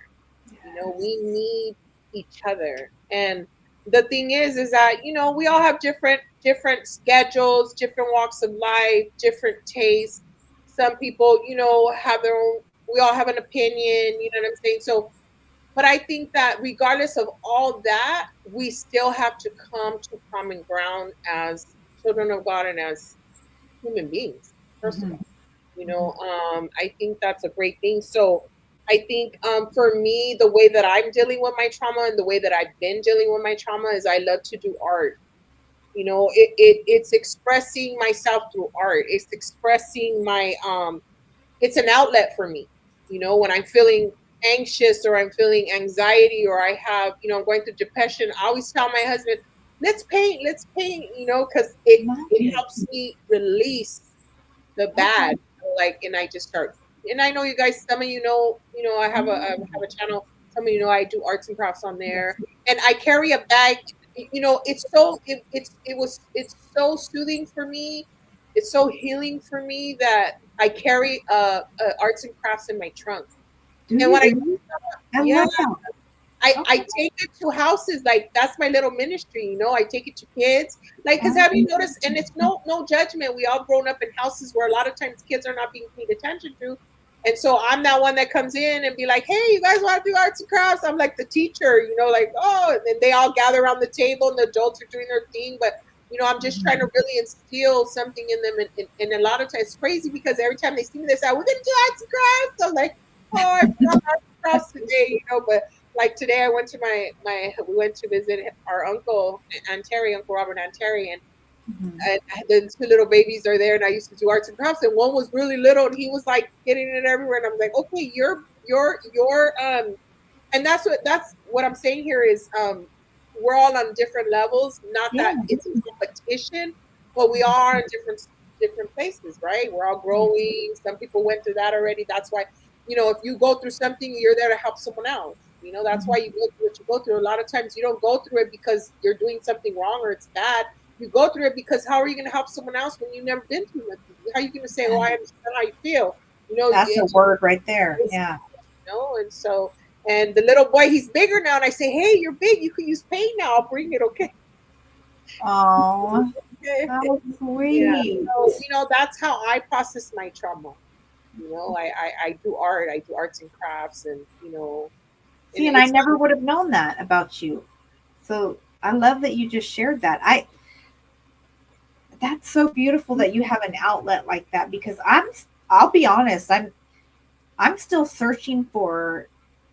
We need each other, and the thing is that we all have different schedules, different walks of life, different tastes. Some people have their own. We all have an opinion. You know what I'm saying? So But I think that regardless of all that, we still have to come to common ground as children of God and as human beings, first of Mhm. all. Mhm. I think that's a great thing. So I think for me, the way that I'm dealing with my trauma and the way that I've been dealing with my trauma is I love to do art. It's expressing myself through art. It's expressing my it's an outlet for me. When I'm feeling anxious or I'm feeling anxiety or I have, I'm going through depression, I always tell my husband, let's paint, because it Nice. helps me release the Okay. bad. Like, and I just start, and I know you guys, some of I have I have a channel. Some of I do arts and crafts on there, Yes. and I carry a bag. It's so soothing for me. It's so healing for me that I carry arts and crafts in my trunk. Do And you when I really? I yeah, love that. I Okay. take it to houses, like that's my little ministry, I take it to kids. Like, because have you noticed, and it's no judgment, we all grown up in houses where a lot of times kids are not being paid attention to. And so I'm that one that comes in and be like, hey, you guys want to do arts and crafts? I'm like the teacher, like, oh, and then they all gather around the table and the adults are doing their thing. But I'm just trying to really instill something in them. And a lot of times it's crazy because every time they see me, they say, we're gonna do arts and crafts. I'm like, oh, I forgot arts and crafts today, but like today I went to we went to visit our uncle Anteri, Uncle Robert Anteri, Mhm. and the two little babies are there, and I used to do arts and crafts, and one was really little and he was like getting it everywhere, and I'm like, okay, you're and that's what I'm saying here is we're all on different levels, not Yeah. that it's a competition, but we are in different places, right? We're all growing. Some people went through that already. That's why, if you go through something, you're there to help someone else. That's why Mhm. you go through what you go through. A lot of times you don't go through it because you're doing something wrong or it's bad. You go through it because how are you going to help someone else when you've never been through nothing? How are you going to say, oh, I understand how you feel? That's a It's word right there. Yeah. and so, and the little boy, he's bigger now, and I say, hey, you're big, you can use paint now, I'll bring it, okay? Oh, Okay. how Yeah, sweet. so that's how I process my trauma. I do art, I do arts and crafts, and and See, and I it's never would have known that about you. So I love that you just shared that. That's so beautiful that you have an outlet like that because I'll be honest, I'm still searching for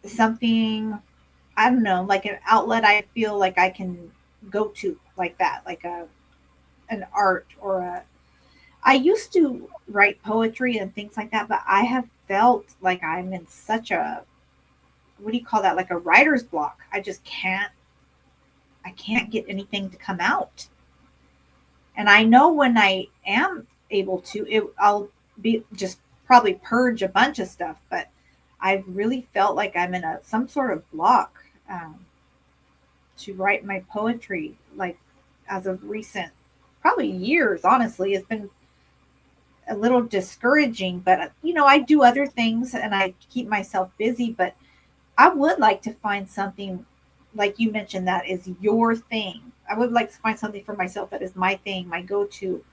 something, I don't know, like an outlet I feel like I can go to like that, like an art or a I used to write poetry and things like that, but I have felt like I'm in such a what do you call that? Like a writer's block. I can't get anything to come out. And I know when I am able to, I'll be just probably purge a bunch of stuff, but I've really felt like I'm in some sort of block to write my poetry. Like as of recent, probably years. Honestly, it's been a little discouraging. But I do other things and I keep myself busy. But I would like to find something like you mentioned that is your thing. I would like to find something for myself that is my thing, my go-to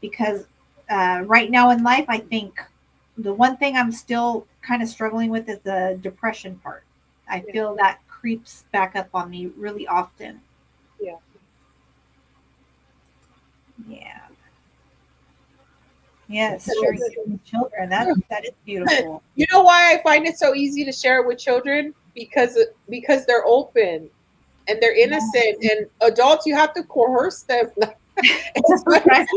because right now in life, I think the one thing I'm still kind of struggling with is the depression part. I yeah, feel that creeps back up on me really often. yeah. Yeah. Yes, sharing it with children. That is beautiful. You know why I find it so easy to share it with children? Because they're open and they're innocent, and adults, you have to coerce them. It's funny. Right?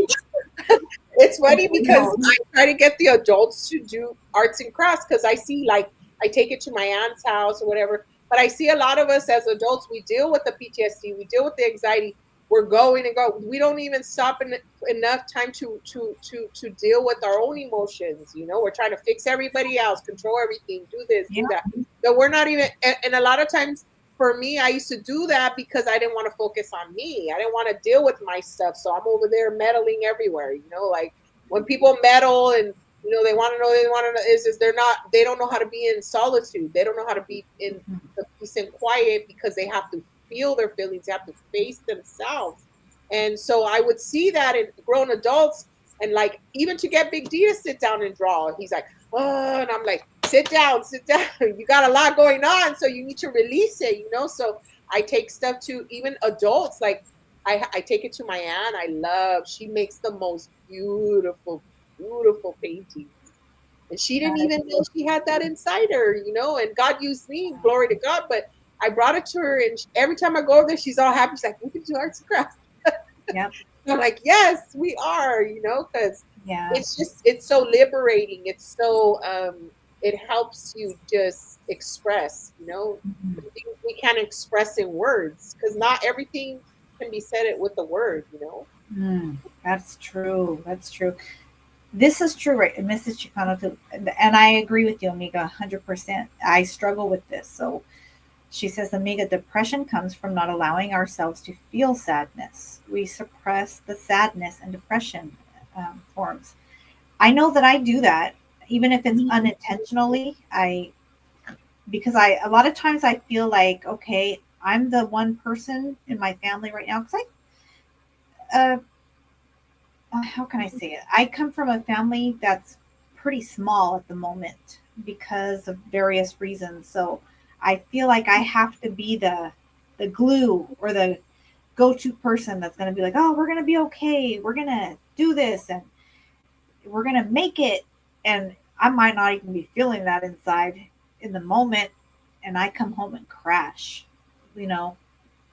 It's funny I because know. I try to get the adults to do arts and crafts because I see, like, I take it to my aunt's house or whatever. But I see a lot of us as adults, we deal with the PTSD, we deal with the anxiety. We're going and go. We don't even stop enough time to deal with our own emotions. We're trying to fix everybody else, control everything, do this, Yeah. do that. So we're not even. And a lot of times, for me, I used to do that because I didn't want to focus on me. I didn't want to deal with my stuff. So I'm over there meddling everywhere, like when people meddle and they want to know, is they don't know how to be in solitude. They don't know how to be in the peace and quiet because they have to feel their feelings, they have to face themselves. And so I would see that in grown adults, and like even to get Big D to sit down and draw, he's like, oh, and I'm like, sit down, sit down. You got a lot going on, so you need to release it, you know? So I take stuff to even adults. Like I take it to my aunt. She makes the most beautiful, beautiful paintings. And she didn't That is even know so she had that sweet. inside her, you know, and God used me, glory to God. But I brought it to her, and every time I go over there, she's all happy. She's like, we can do arts and crafts. Yep. I'm like, yes, we are, you know, because Yeah. it's so liberating. It's so, it helps you just express, you know, Mhm. the things we can't express in words, because not everything can be said it with a word, you know. That's true. That's true. This is true, right, Mrs. Chicano, too. And I agree with you, Amiga, 100%. I struggle with this. So she says, Amiga, depression comes from not allowing ourselves to feel sadness. We suppress the sadness and depression forms. I know that I do that, even if it's unintentionally. Because a lot of times I feel like, okay, I'm the one person in my family right now. Because how can I say it? I come from a family that's pretty small at the moment because of various reasons. So I feel like I have to be the glue or the go-to person that's going to be like, "Oh, we're going to be okay. We're going to do this and we're going to make it." And I might not even be feeling that inside in the moment, and I come home and crash, you know,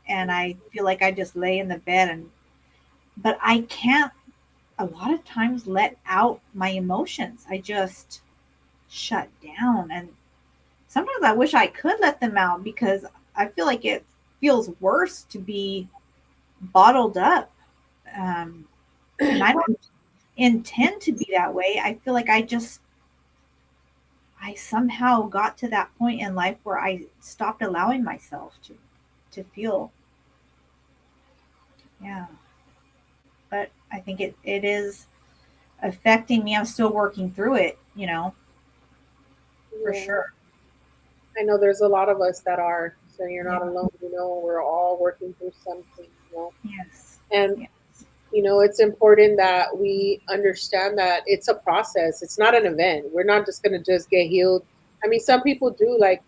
and I feel like I just lay in the bed and but I can't a lot of times let out my emotions. I just shut down. And sometimes I wish I could let them out because I feel like it feels worse to be bottled up. Um, and I don't intend to be that way. I feel like I somehow got to that point in life where I stopped allowing myself to feel. Yeah. But I think it is affecting me. I'm still working through it, for Yeah. sure. I know there's a lot of us that are, so you're Yeah. not alone, you know, we're all working through something, you know. Yes. And Yeah. you know, it's important that we understand that it's a process. It's not an event. We're not just going to just get healed. I mean, some people do, like,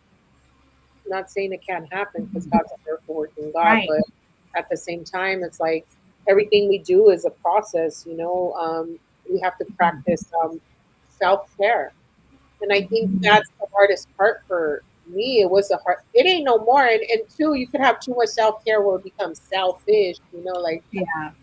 not saying it can't happen because God's a miracle working God, Right. but at the same time, it's like everything we do is a process, you know. We have to practice self care. And I think Mhm. that's the hardest part for me. It was a hard, it ain't no more. And two, you could have too much self care where it becomes selfish, you know, like Yeah. you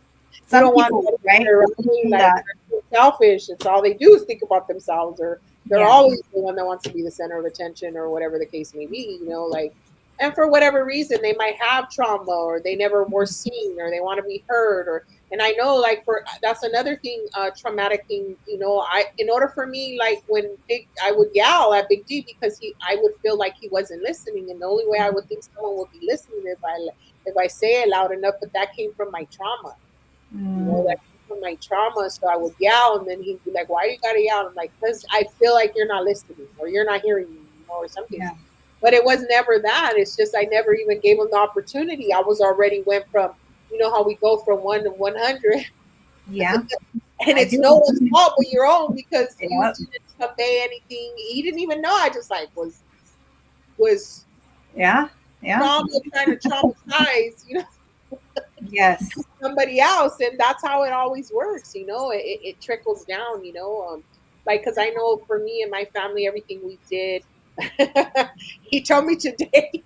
Some don't want people, nobody right, around will you, do like that. they're so selfish. It's all they do is think about themselves, or they're Yeah. always the one that wants to be the center of attention, or whatever the case may be. You know, like, and for whatever reason, they might have trauma, or they never were seen, or they want to be heard, or. And I know, like, for that's another thing, traumatic thing. You know, in order for me, like when I would yell at Big D because I would feel like he wasn't listening, and the only way I would think someone would be listening if I say it loud enough. But that came from my trauma, you know, Mm, that came from my trauma. So I would yell, and then he'd be like, "Why you gotta yell?" I'm like, "Cause I feel like you're not listening, or you're not hearing me, you know, or something." yeah. But it was never that. It's just I never even gave him the opportunity. I was already went from, you know, how we go from 1 to 100, Yeah. and I it's do. no one's fault but your own because you Yep. didn't convey anything. He didn't even know. I just like was Yeah. Yeah. trauma trying to traumatize, you know, Yes. somebody else, and that's how it always works, you know. It trickles down, you know. Like, because I know for me and my family, everything we did, he told me today.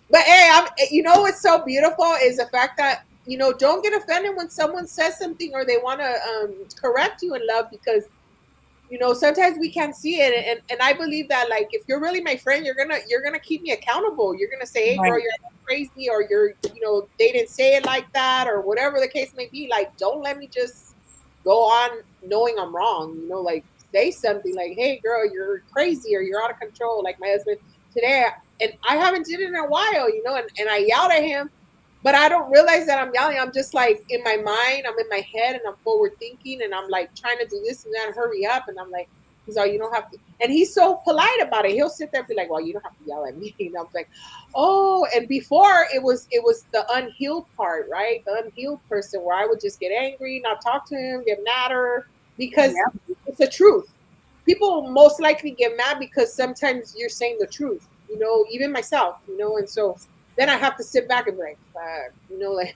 But hey, you know what's so beautiful is the fact that, you know, don't get offended when someone says something or they want to correct you in love, because you know sometimes we can't see it, and I believe that, like, if you're really my friend, you're gonna keep me accountable. You're gonna say, hey girl, Right. you're crazy, or you're, you know, they didn't say it like that, or whatever the case may be. Like, don't let me just go on knowing I'm wrong, you know. Like, say something like, hey girl, you're crazy, or you're out of control, like my husband today. And I haven't did it in a while, you know, and I yelled at him, but I don't realize that I'm yelling. I'm just like in my mind, I'm in my head, and I'm forward thinking, and I'm like trying to do this and that, hurry up. And I'm like, he's all, you don't have to. And he's so polite about it. He'll sit there and be like, well, you don't have to yell at me. And I'm like, oh. And before it was the unhealed part, right? The unhealed person where I would just get angry, not talk to him, get madder, because Yep. it's the truth. People most likely get mad because sometimes you're saying the truth, even myself, and so then I have to sit back and be like, fuck, like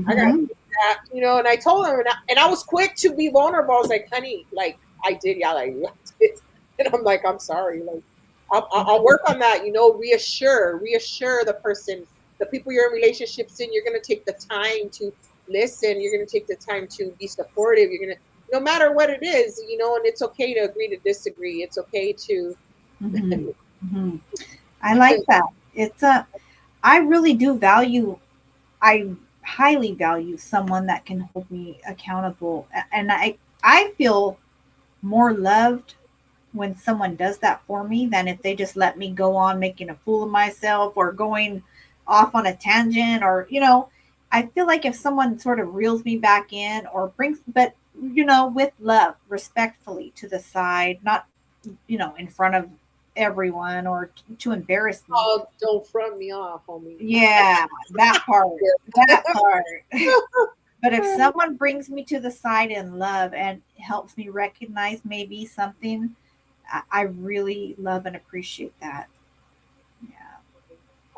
I gotta Mm-hmm. do that, and I told her, and I was quick to be vulnerable. I was like, honey, like I did yell at you. And I'm like, I'm sorry. Like, I'll work on that, reassure the person, the people you're in relationships in, you're going to take the time to listen. You're going to take the time to be supportive. You're going to, no matter what it is, and it's okay to agree to disagree. It's okay to, Mm-hmm. Mm-hmm. I like that. It's a, I really do value, I highly value someone that can hold me accountable. And I feel more loved when someone does that for me than if they just let me go on making a fool of myself or going off on a tangent or, I feel like if someone sort of reels me back in or brings, but, with love, respectfully to the side, not, in front of everyone or to embarrass me. oh, don't front me off, homie. Yeah, that part, that part. But if someone brings me to the side in love and helps me recognize maybe something, I really love and appreciate that. Yeah.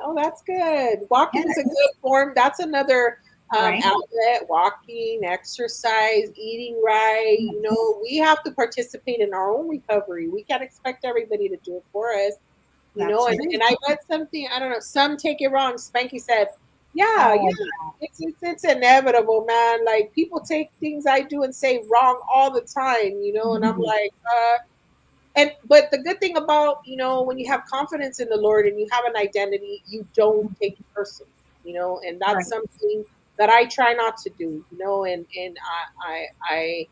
Oh, that's good. Walking is a Yes. good form. That's another Right. outlet. Walking, exercise, eating right. Yes. We have to participate in our own recovery. We can't expect everybody to do it for us. That's And right. I read something. I don't know. Some take it wrong. Spanky said, "Yeah, Oh, yeah, it's inevitable, man. Like people take things I do and say wrong all the time. And I'm mhm. like, but the good thing about when you have confidence in the Lord and you have an identity, you don't take it personally, and that's Right. something that I try not to do, and I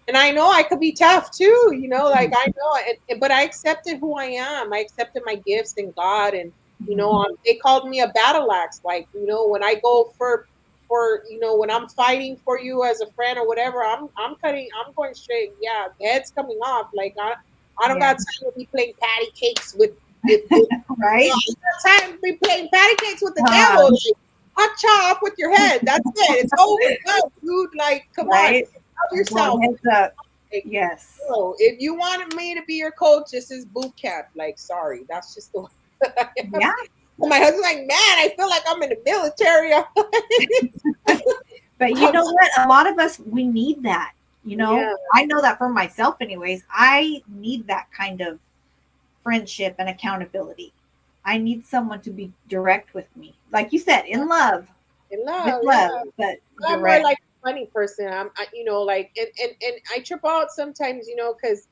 and I know I could be tough too, like Mhm. I know but I accepted who I am. I accepted my gifts in God, and Mhm. they called me a battle axe. Like when I go for when I'm fighting for you as a friend or whatever, I'm going straight. Yeah, the head's coming off. Like I don't Yeah. got time to be playing patty cakes with Right. I don't got time to be playing patty cakes with the devil. Um, Like, hot chop with your head. That's it. It's over. No, dude. Like, come on, right. love Well, yourself. heads up. Like, Yes. if you wanted me to be your coach, this is boot camp. Like, sorry, that's just the way that I am. Yeah. And my husband's like, man, I feel like I'm in the military. But you know what? A lot of us, we need that. Yeah, I know that for myself, anyways. I need that kind of friendship and accountability. I need someone to be direct with me. Like you said, in love, in with love. Yeah, love, but I'm more direct. like a funny person. Like, and I trip out sometimes, because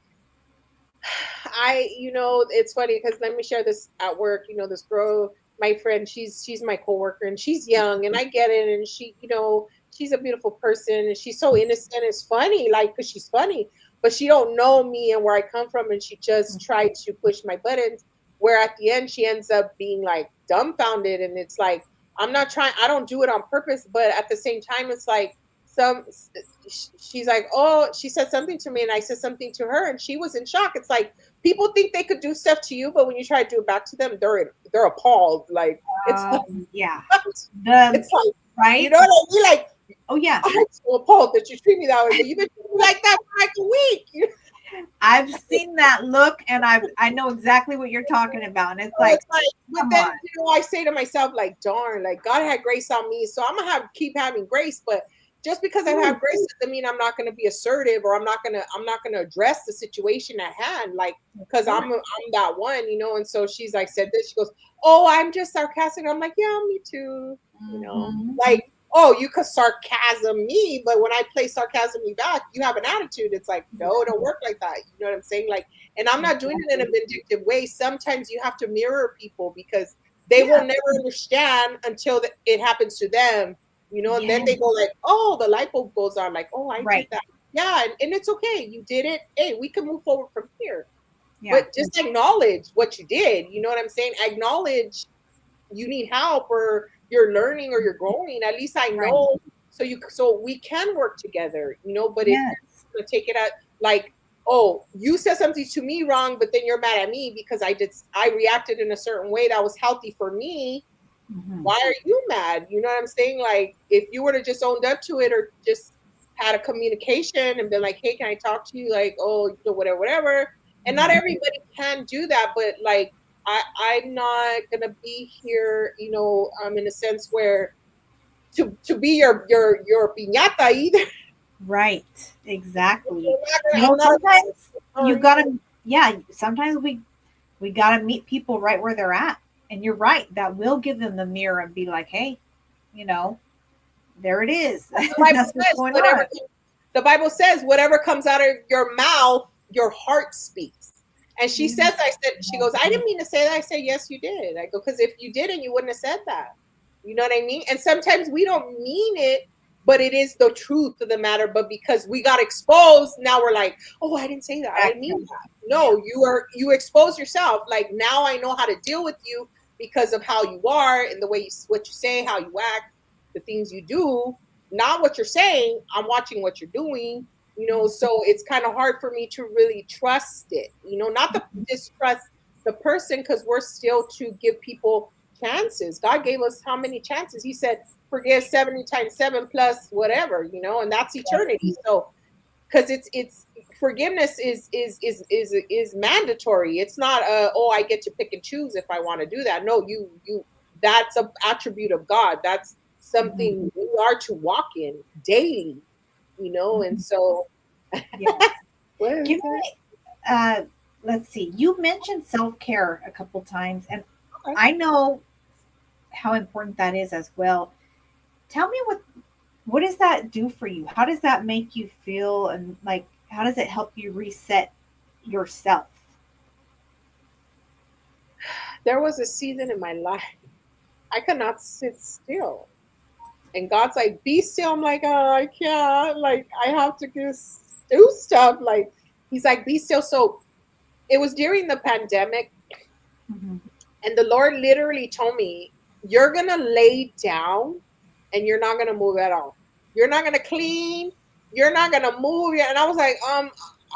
it's funny because let me share this at work. This girl, my friend, she's my coworker, and she's young, and I get it, and she's a beautiful person, and she's so innocent. It's funny, like, because she's funny, but she don't know me and where I come from, and she just tried to push my buttons. Where at the end, she ends up being like dumbfounded, and it's like I'm not trying. I don't do it on purpose, but at the same time, it's like some she's like, oh, she said something to me and I said something to her and she was in shock. It's like people think they could do stuff to you, but when you try to do it back to them, they're appalled. Like it's like Yeah. The it's like you right. know what I mean? Like Oh yeah. I'm so appalled that you treat me that way, but you've been treating me like that for like a week. I've seen that look, and I know exactly what you're talking about, and it's like, It's like, but come then on. I say to myself, like, darn, like God had grace on me, so I'm gonna keep having grace. But just because I have grace doesn't mean I'm not gonna be assertive or I'm not gonna address the situation at hand, like, because I'm that one, And so she's like said this, she goes, "Oh, I'm just sarcastic." I'm like, "Yeah, me too," Mhm. like. Oh, you could sarcasm me, but when I play sarcasm me back, you have an attitude. It's like, no, it don't work like that. You know what I'm saying? Like, and I'm not doing it in a vindictive way. Sometimes you have to mirror people because they will Yeah. never understand until it happens to them, and then Yeah. they go like, oh, the light bulb goes on, like, oh, I did Right. that. Yeah, and it's okay. You did it. Hey, we can move forward from here. Yeah. But just acknowledge what you did. You know what I'm saying? Acknowledge you need help or you're learning or you're growing. At least I Right. know so we can work together, but if Yes. you're gonna take it at like, oh, you said something to me wrong, but then you're mad at me because I reacted in a certain way that was healthy for me. Mhm. Why are you mad? You know what I'm saying? Like if you were to just owned up to it or just had a communication and been like, hey, can I talk to you? Like, oh, whatever, whatever. And not everybody can do that, but like, I'm not gonna be here, in a sense where to be your piñata either. Right. Exactly. I'm not, Sometimes you gotta, yeah, sometimes we gotta meet people right where they're at. And you're right, that will give them the mirror and be like, hey, you know, there it is. the Bible That's what's says going whatever on. the Bible says, whatever comes out of your mouth, your heart speaks. And she says, she goes, I didn't mean to say that. I say, yes, you did. I go, because if you didn't, you wouldn't have said that. You know what I mean? And sometimes we don't mean it, but it is the truth of the matter. But because we got exposed, now we're like, oh, I didn't say that. I didn't mean that. No, you expose yourself. Like, now I know how to deal with you because of how you are and the way what you say, how you act, the things you do. Not what you're saying. I'm watching what you're doing. So it's kind of hard for me to really trust it. Not to distrust the person, because we're still to give people chances. God gave us how many chances? He said, forgive 70 times 7 plus whatever, and that's eternity. So, because it's forgiveness is mandatory. It's not I get to pick and choose if I want to do that. No, you that's an attribute of God. That's something we are to walk in daily, and so Yes. Let's see. You mentioned self-care a couple times, and Okay. I know how important that is as well. Tell me what does that do for you? How does that make you feel, and like how does it help you reset yourself? There was a season in my life I could not sit still. And God's like, be still. I'm like, oh, I can't. Like, I have to just do stuff. Like, he's like, be still. So it was during the pandemic, Mm-hmm. and the Lord literally told me, you're going to lay down and you're not going to move at all. You're not going to clean. You're not going to move. And I was like, I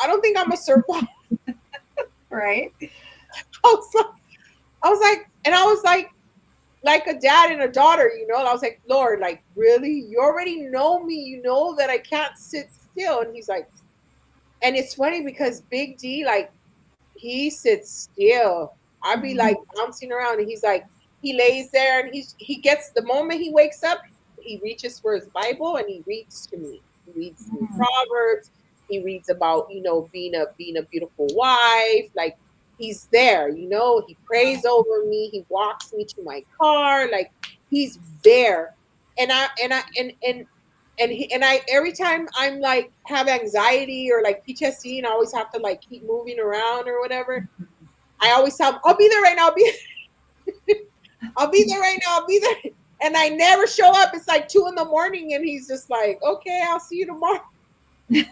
don't think I'm going to survive. Right. I was like, and I was like a dad and a daughter, and I was like, Lord, like, really? You already know me. You know that I can't sit still. And he's like, and it's funny because Big D, like, he sits still. I'd be like bouncing around, and he's like, he lays there, and he gets, the moment he wakes up, he reaches for his Bible and he reads to me. He reads me Proverbs. He reads about, being a beautiful wife. Like, he's there, he prays over me. He walks me to my car. Like, he's there. And I every time I'm like have anxiety or like PTSD and I always have to like keep moving around or whatever, I always tell him, I'll be there right now. I'll be there right now. I'll be there. And I never show up. It's like 2 a.m. and he's just like, okay, I'll see you tomorrow. And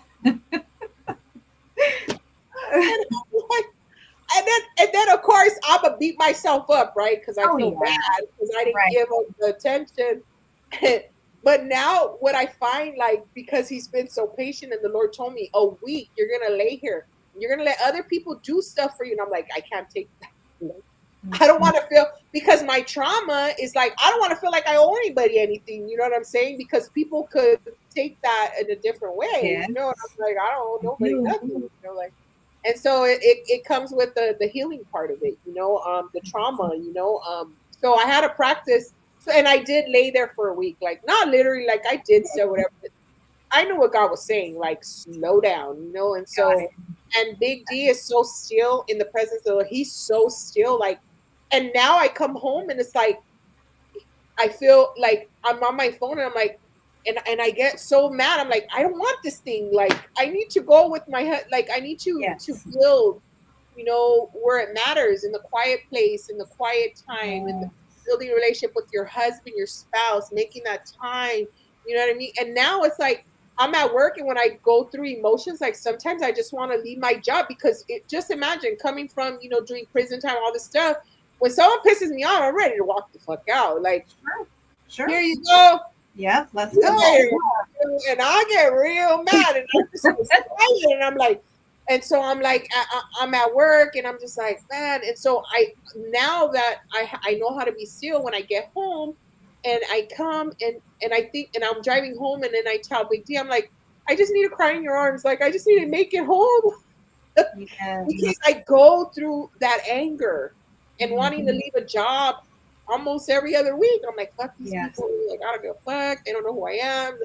then of course I'm gonna beat myself up, right? Because I feel bad because I didn't give him the attention. But now what I find, like, because he's been so patient and the Lord told me, a week you're gonna lay here. You're gonna let other people do stuff for you. And I'm like, I can't take that. I don't want to feel, because my trauma is like, I don't want to feel like I owe anybody anything. You know what I'm saying? Because people could take that in a different way. Yes. And I'm like, I don't owe nobody nothing. Like, and so it comes with the healing part of it, the trauma, so I had a practice. So, and I did lay there for a week, like, not literally, like, I did say whatever. I knew what God was saying, like, slow down, and so, and Big D is so still in the presence of the Lord. He's so still, like, and now I come home and it's like, I feel like I'm on my phone and I'm like, and I get so mad. I'm like, I don't want this thing. Like, I need to go with my head. Like, I need to build, where it matters, in the quiet place, in the quiet time, in the building a relationship with your husband, your spouse, making that time. You know what I mean? And now it's like, I'm at work, and when I go through emotions, like, sometimes I just want to leave my job, because just imagine coming from, doing prison time, all this stuff. When someone pisses me off, I'm ready to walk the fuck out. Like, sure. Here you go. Yeah, let's go. And I get real mad, and I'm just excited, and I'm like, and so I'm like, I'm at work, and I'm just like, man. And so now that I know how to be still, when I get home, and I come and I think, and I'm driving home, and then I tell Big D, I'm like, I just need to cry in your arms. Like, I just need to make it home. Yes. Because I go through that anger and wanting to Mhm. leave a job almost every other week. I'm like, fuck these Yes. people. Like, I don't give a fuck. They don't know who I am.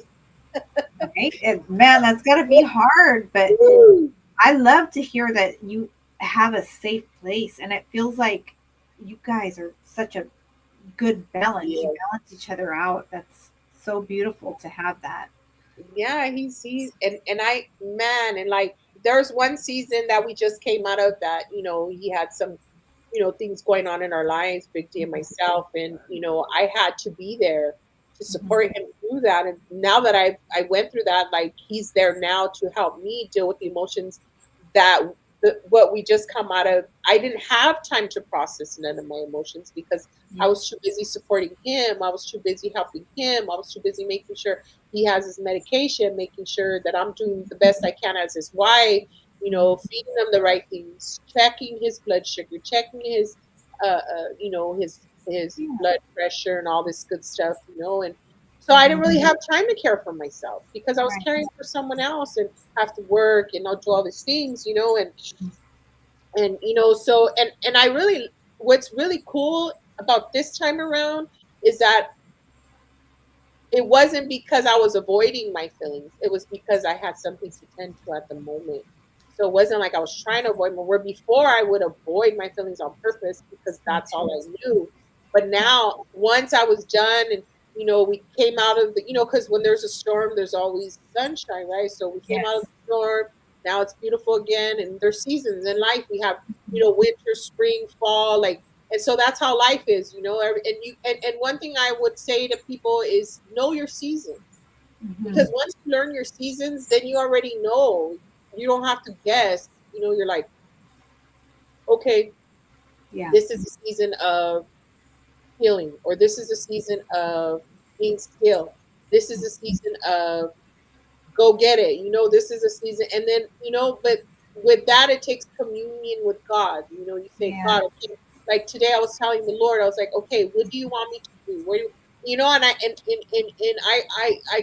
Right? And man, that's got to be hard. But Woo. I love to hear that you have a safe place, and it feels like you guys are such a good balance. You Yeah, balance each other out. That's so beautiful to have that. yeah, he's and I man, and like there's one season that we just came out of that, he had some, things going on in our lives, Big D and myself, and I had to be there to Mhm. support him through that. And now that I went through that, like he's there now to help me deal with the emotions that what we just come out of. I didn't have time to process none of my emotions because I Yeah. was too busy supporting him. I was too busy helping him. I was too busy making sure he has his medication, making sure that I'm doing the best I can as his wife, feeding him the right things, checking his blood sugar, checking his, his Yeah. blood pressure and all this good stuff, and so I didn't really have time to care for myself because I was Right. caring for someone else and have to work and I'll do all these things, and so and I really, what's really cool about this time around is that it wasn't because I was avoiding my feelings. It was because I had something to tend to at the moment. So it wasn't like I was trying to avoid my where before I would avoid my feelings on purpose because Me that's all too. I knew. But now once I was done and we came out of the because when there's a storm, there's always sunshine, right? So we came out of Yes. the storm. Now it's beautiful again, and there's seasons in life. We have winter, spring, fall, like and so that's how life is, and and one thing I would say to people is know your seasons because Mhm. once you learn your seasons, then you already know. You don't have to guess. You're like, okay, Yeah. this is a season of healing, or this is a season of being still. This is a season of go get it. This is a season, and then but with that, it takes communion with God. You say, Yeah. God, okay, like today, I was telling the Lord, I was like, okay, what do you want me to do? Where do and I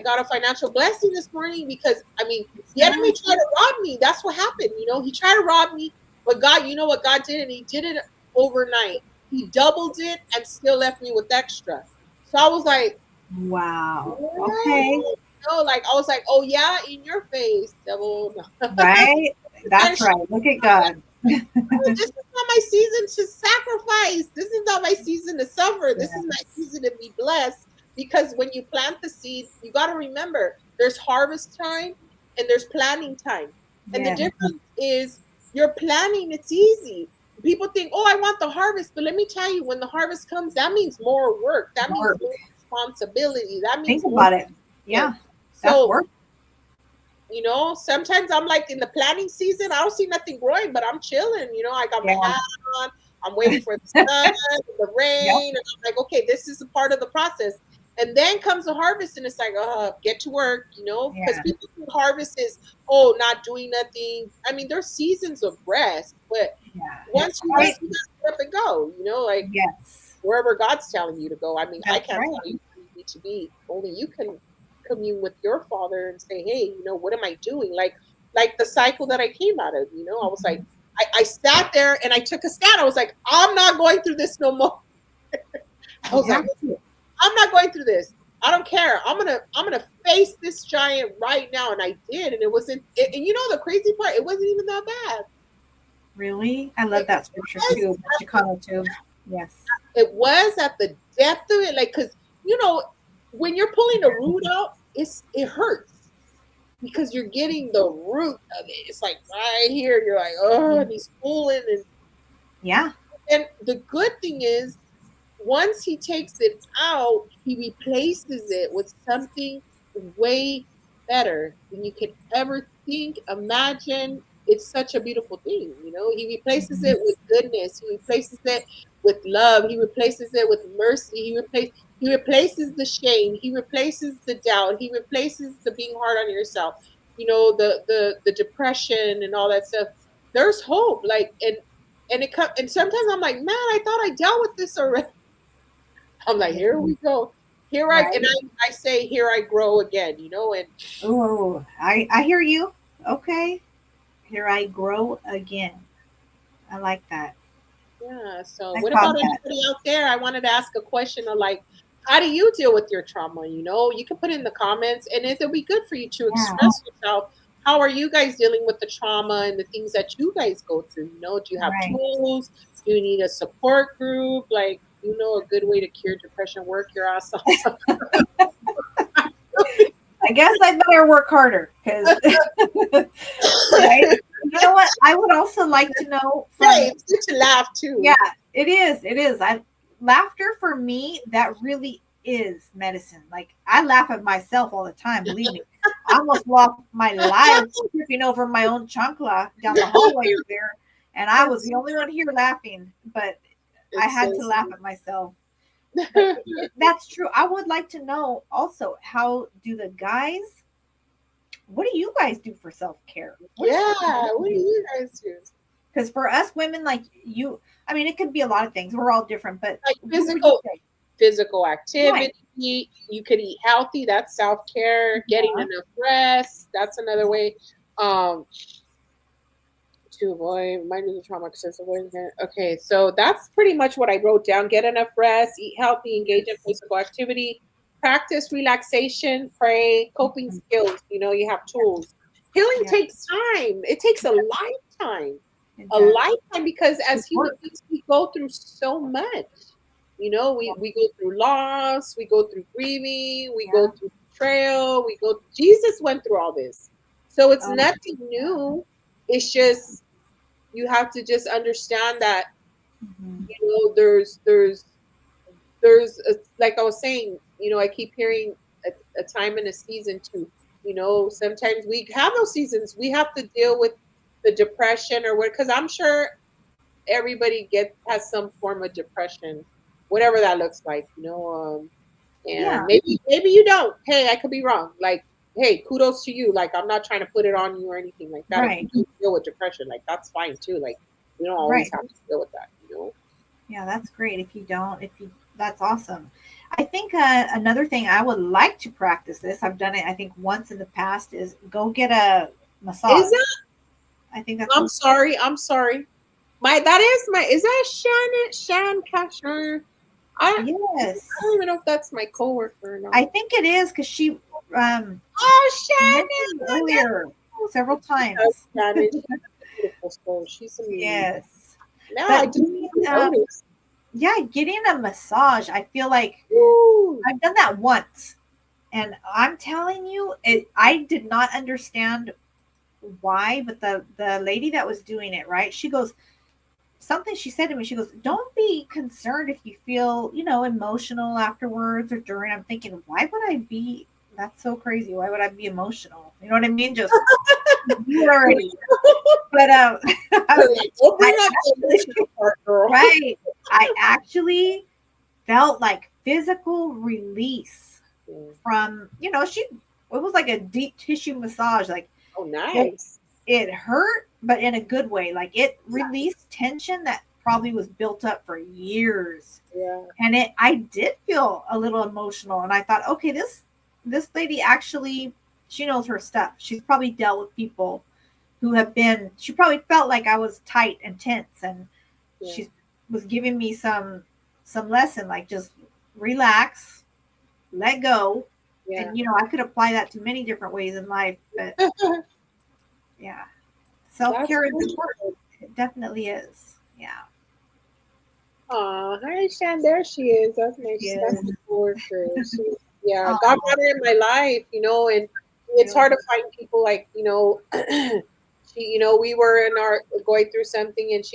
got a financial blessing this morning because I mean the enemy Good. tried to rob me. That's what happened. He tried to rob me, but God, you know what God did, and He did it overnight. He doubled it and still left me with extra. So I was like, Wow. Okay. no, no, like I was like, oh yeah, in your face, devil. No. Right. That's right. Look at God. This is not my season to sacrifice. This is not my season to suffer. This is my Yes. season to be blessed. Because when you plant the seed, you got to remember there's harvest time and there's planting time. And the Yes. difference is you're planning, it's easy. People think, oh, I want the harvest. But let me tell you, when the harvest comes, that means more work. That means Work. more responsibility. That Think means more. about it. Yeah. That's So work. sometimes I'm like in the planning season, I don't see nothing growing, but I'm chilling. I got my Yeah. hat on, I'm waiting for the sun, the Yep. rain, and I'm like, okay, this is a part of the process. And then comes the harvest, and it's like, get to work, because Yeah. people think harvest is, oh, not doing nothing. I mean, there's seasons of rest, but Yeah. It's once you quite. rest, you gotta get up and go, like Yes. wherever God's telling you to go. I mean, I That's can't right. tell you where you need to be. Only you can commune with your father and say, hey, what am I doing? Like the cycle that I came out of, I was like, I sat there and I took a stand. I was like, I'm not going through this no more. I You was like, have to. I'm not going through this. I don't care. I'm gonna face this giant right now. And I did. And it wasn't and the crazy part, it wasn't even that bad. Really? I love It that scripture was too. The Chicano too. Yes. it was at the depth of it, like because when you're pulling a root out, it hurts because you're getting the root of it. It's like right here, you're like, oh, and he's pulling, Yeah. and the good thing is, once he takes it out, he replaces it with something way better than you could ever think, imagine. It's such a beautiful thing, He replaces Mhm. it with goodness. He replaces it with love. He replaces it with mercy. He replaces the shame. He replaces the doubt. He replaces the being hard on yourself. The depression and all that stuff. There's hope. Like and it comes and sometimes I'm like, man, I thought I dealt with this already. I'm like, Yeah. here we go. Right. I say, here I grow again, and Oh, I hear you. Okay. Here I grow again. I like that. yeah. So, I what caught about that. anybody out there? I wanted to ask a question of like, how do you deal with your trauma? You can put in the comments, and it'll be good for you to Yeah. express yourself. How are you guys dealing with the trauma and the things that you guys go through? Do you have Right. tools? Do you need a support group? Like, a good way to cure depression, work your ass off. I guess I better work harder because, right? You know what? I would also like to know Hey, from, it's good to laugh yeah, too. it is. It is. Laughter for me, that really is medicine. Like I laugh at myself all the time. Believe me, I almost lost my life tripping over my own chancla down the hallway over there, and I was It's the only one here laughing. But I it's had so to laugh at myself. But that's true. I would like to know also, how do the guys? What do you guys do for self care? What is yeah. something you What do do? you guys do? Because for us women, like you, I mean, it could be a lot of things. We're all different, but Like what would you say? physical Right. activity. You could eat healthy. That's self care. Getting Yeah. enough rest. That's another way. Um, to avoid minor trauma. Okay, so that's pretty much what I wrote down. Get enough rest. Eat healthy. Engage in physical activity. Practice relaxation. Pray. Coping skills. You have tools. Healing Yeah. takes time. It takes a lifetime. It A does. lifetime, because as It's human work. beings we go through so much. We go through loss, we go through grieving, we go Yeah. through betrayal, Jesus went through all this. So it's Oh, nothing yeah. new. It's just you have to just understand that, Mhm. like I was saying, I keep hearing a time and a season too. Sometimes we have those seasons. We have to deal with the depression or what, because I'm sure everybody has some form of depression, whatever that looks like. And Yeah. maybe you don't. Hey, I could be wrong. Like, hey, kudos to you. Like, I'm not trying to put it on you or anything like that. If you Right. do deal with depression, like that's fine too. Like, we don't always Right. have to deal with that. Yeah, that's great. If you don't, if you, that's awesome. I think another thing I would like to practice this. I've done it. I think once in the past is go get a Is massage. that? I think that's I'm something. sorry. I'm sorry. Is that Shan Cashner? I don't Yes, even know if that's my coworker or I not. think it is because she um, Oh, mentioned Shannon! earlier several She does, times. Shannon. She's a beautiful soul. She's amazing. Yes, Now I but didn't even notice. yeah, getting a massage. I feel like Ooh. I've done that once, and I'm telling you, I did not understand why, but the lady that was doing it, right? She goes, something she said to me. She goes, "Don't be concerned if you feel, emotional afterwards or during." I'm thinking, why would I be? That's so crazy. Why would I be emotional? You know what I mean? Just do it already. But Don't I bring up the emotional part, girl. right. I actually felt like physical release from, it was like a deep tissue massage. Like Oh, it, nice. it hurt, but in a good way. Like it released tension that probably was built up for years. Yeah. And I did feel a little emotional. And I thought, okay, this lady actually, she knows her stuff. She's probably dealt with people who have been, she probably felt like I was tight and tense, and Yeah. she was giving me some lesson, like just relax, let go. Yeah. And I could apply that to many different ways in life, but yeah, That's self-care is important. good. It definitely is. Yeah. Aw, hi, Shan. There she is. That's Yes. my coworker. Yeah, God Oh, brought her in my life, and it's really. hard to find people like, we were going through something, and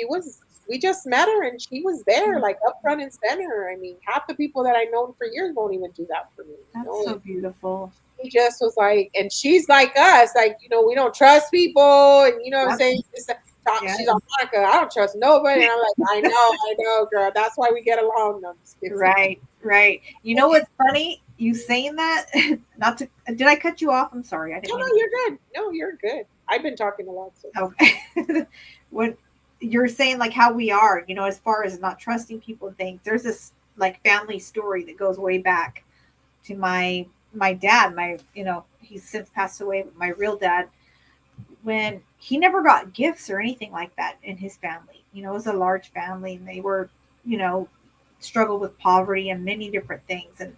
we just met her, and she was there, like up front and center. I mean, half the people that I've known for years won't even do that for me. That's so And beautiful. he just was like, and she's like us, like, we don't trust people, and you know what I'm Yep. saying? Yeah. She's on Monica, I don't trust nobody. And I'm like, I know, girl. That's why we get along. No, I'm just kidding. Right. Right. You know what's funny? You saying that? Not to. Did I cut you off? I'm sorry. I didn't No, mean no, you're good. No, you're good. I've been talking a lot, so. to. Okay. When you're saying like how we are, as far as not trusting people and things, there's this like family story that goes way back. to my dad, my he's since passed away, but my real dad, when he never got gifts or anything like that in his family. It was a large family, and they were, you know, struggled with poverty and many different things. And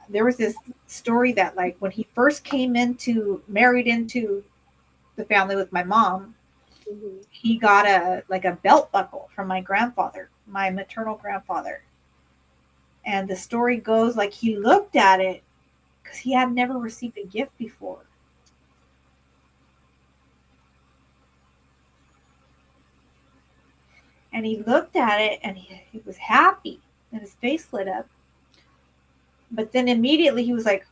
there was this story that, like, when he first came into married into the family with my mom, Mhm. he got a belt buckle from my grandfather, my maternal grandfather. And the story goes, like, he looked at it because he had never received a gift before. And he looked at it, and he was happy, and his face lit up. But then immediately he was like,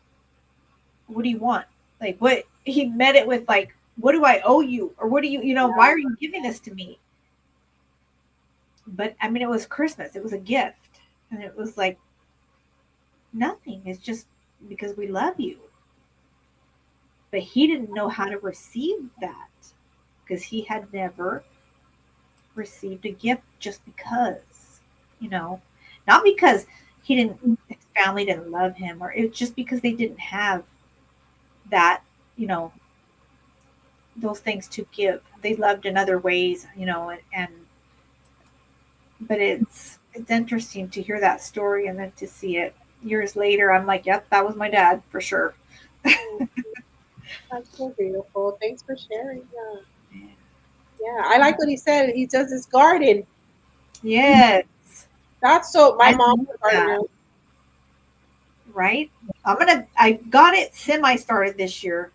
"What do you want?" Like, what he met it with, like, "What do I owe you?" Or, "What do you, why are you giving this to me?" But I mean, it was Christmas, it was a gift. And it was like, nothing. It's just because we love you. But he didn't know how to receive that because he had never received a gift just because, you know, not because his family didn't love him, or it's just because they didn't have that, you know, those things to give. They loved in other ways, and but it's interesting to hear that story and then to see it years later. I'm like, yep, that was my dad for sure. That's so beautiful. Thanks for sharing that. Yeah, I like what he said. He does his garden. Yes, That's so. My I mom's love a that. gardener. Right? I got it semi started this year.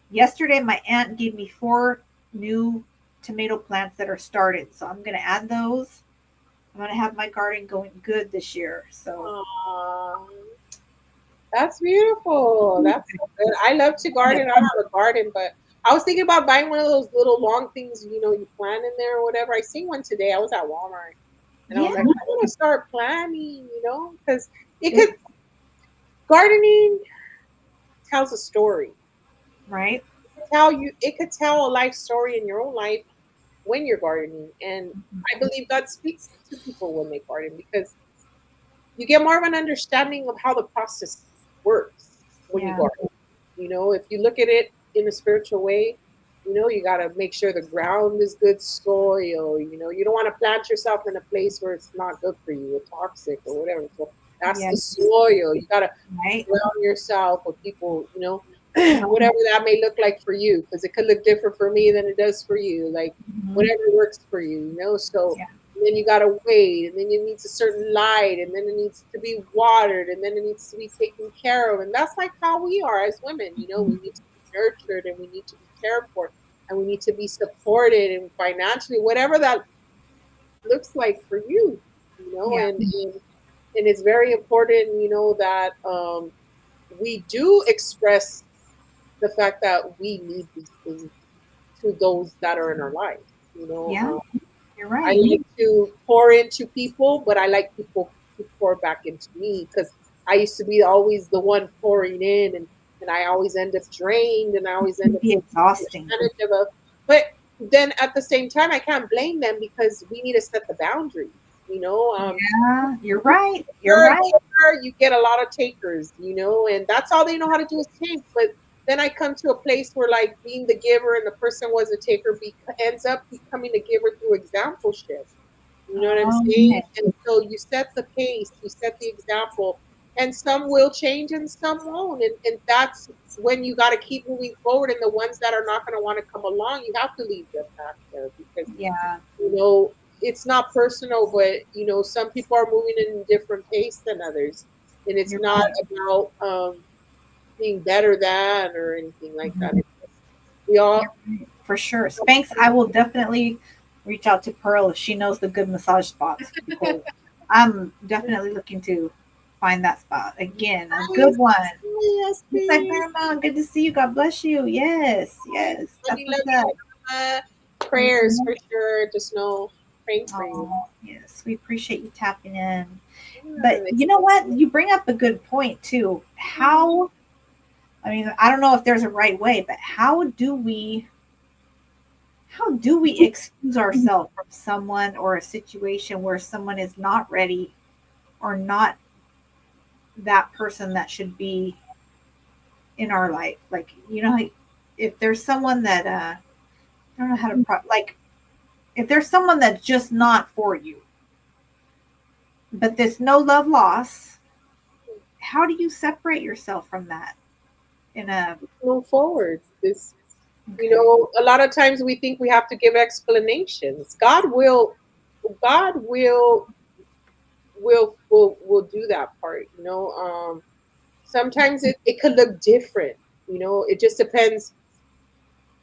Yesterday, my aunt gave me 4 new tomato plants that are started. So I'm gonna add those. I'm gonna have my garden going good this year. So Aw, that's beautiful. That's so good. I love to garden. I don't have a garden, but I was thinking about buying one of those little long things, you plant in there or whatever. I seen one today. I was at Walmart and I was yeah, like, I want to start planting, because it it, could, gardening tells a story. right. It could tell a life story in your own life when you're gardening. And I believe God speaks to people when they garden because you get more of an understanding of how the process works when you Yeah, garden. If you look at it in a spiritual way, you got to make sure the ground is good soil. You don't want to plant yourself in a place where it's not good for you, or toxic or whatever. So that's yeah, the soil. You got to right. surround yourself with people, whatever that may look like for you, because it could look different for me than it does for you. Like Mhm. whatever works for you. So Yeah, and then you gotta wait, and then it needs a certain light, and then it needs to be watered, and then it needs to be taken care of. And that's like how we are as women. We need to be nurtured, and we need to be cared for, and we need to be supported and financially, whatever that looks like for you. yeah, And it's very important, that we do express the fact that we need these things to those that are in our life. yeah. You're I right. like to pour into people, but I like people to pour back into me because I used to be always the one pouring in, and I always end up drained, and I always end up Be taking exhausting. advantage of a. But then at the same time, I can't blame them because we need to set the boundaries. Yeah, you're right. You're You're a right. giver, you get a lot of takers, and that's all they know how to do is take. But then I come to a place where, like, being the giver and the person was a taker ends up becoming a giver through exampleship. You know what I'm Oh, saying? okay. And so you set the pace, you set the example, and some will change and some won't. And that's when you got to keep moving forward. And the ones that are not going to want to come along, you have to leave them back there because Yeah, you know, it's not personal, but some people are moving in a different pace than others, and it's you're not right. about being better than or anything like that. Mhm. It's just, we You're all, right. For sure. Spanx, I will definitely reach out to Pearl if she knows the good massage spots, because I'm definitely looking to find that spot again. A yes, good one. yes, It's like, please. Grandma, good to see you. God bless you. Yes, yes. Love That's you, what's love you, up. Mama. Prayers Mhm. for sure. Just know, praying for you. Oh, yes. We appreciate you tapping in. But Yeah, you know what? You bring up a good point, too. I mean, I don't know if there's a right way, but how do we excuse ourselves from someone or a situation where someone is not ready or not that person that should be in our life. Like, if there's someone that I don't know how to like, if there's someone that's just not for you, but there's no love loss, how do you separate yourself from that in a Move forward. This, okay. a lot of times we think we have to give explanations. God will do that part. Sometimes it could look different. It just depends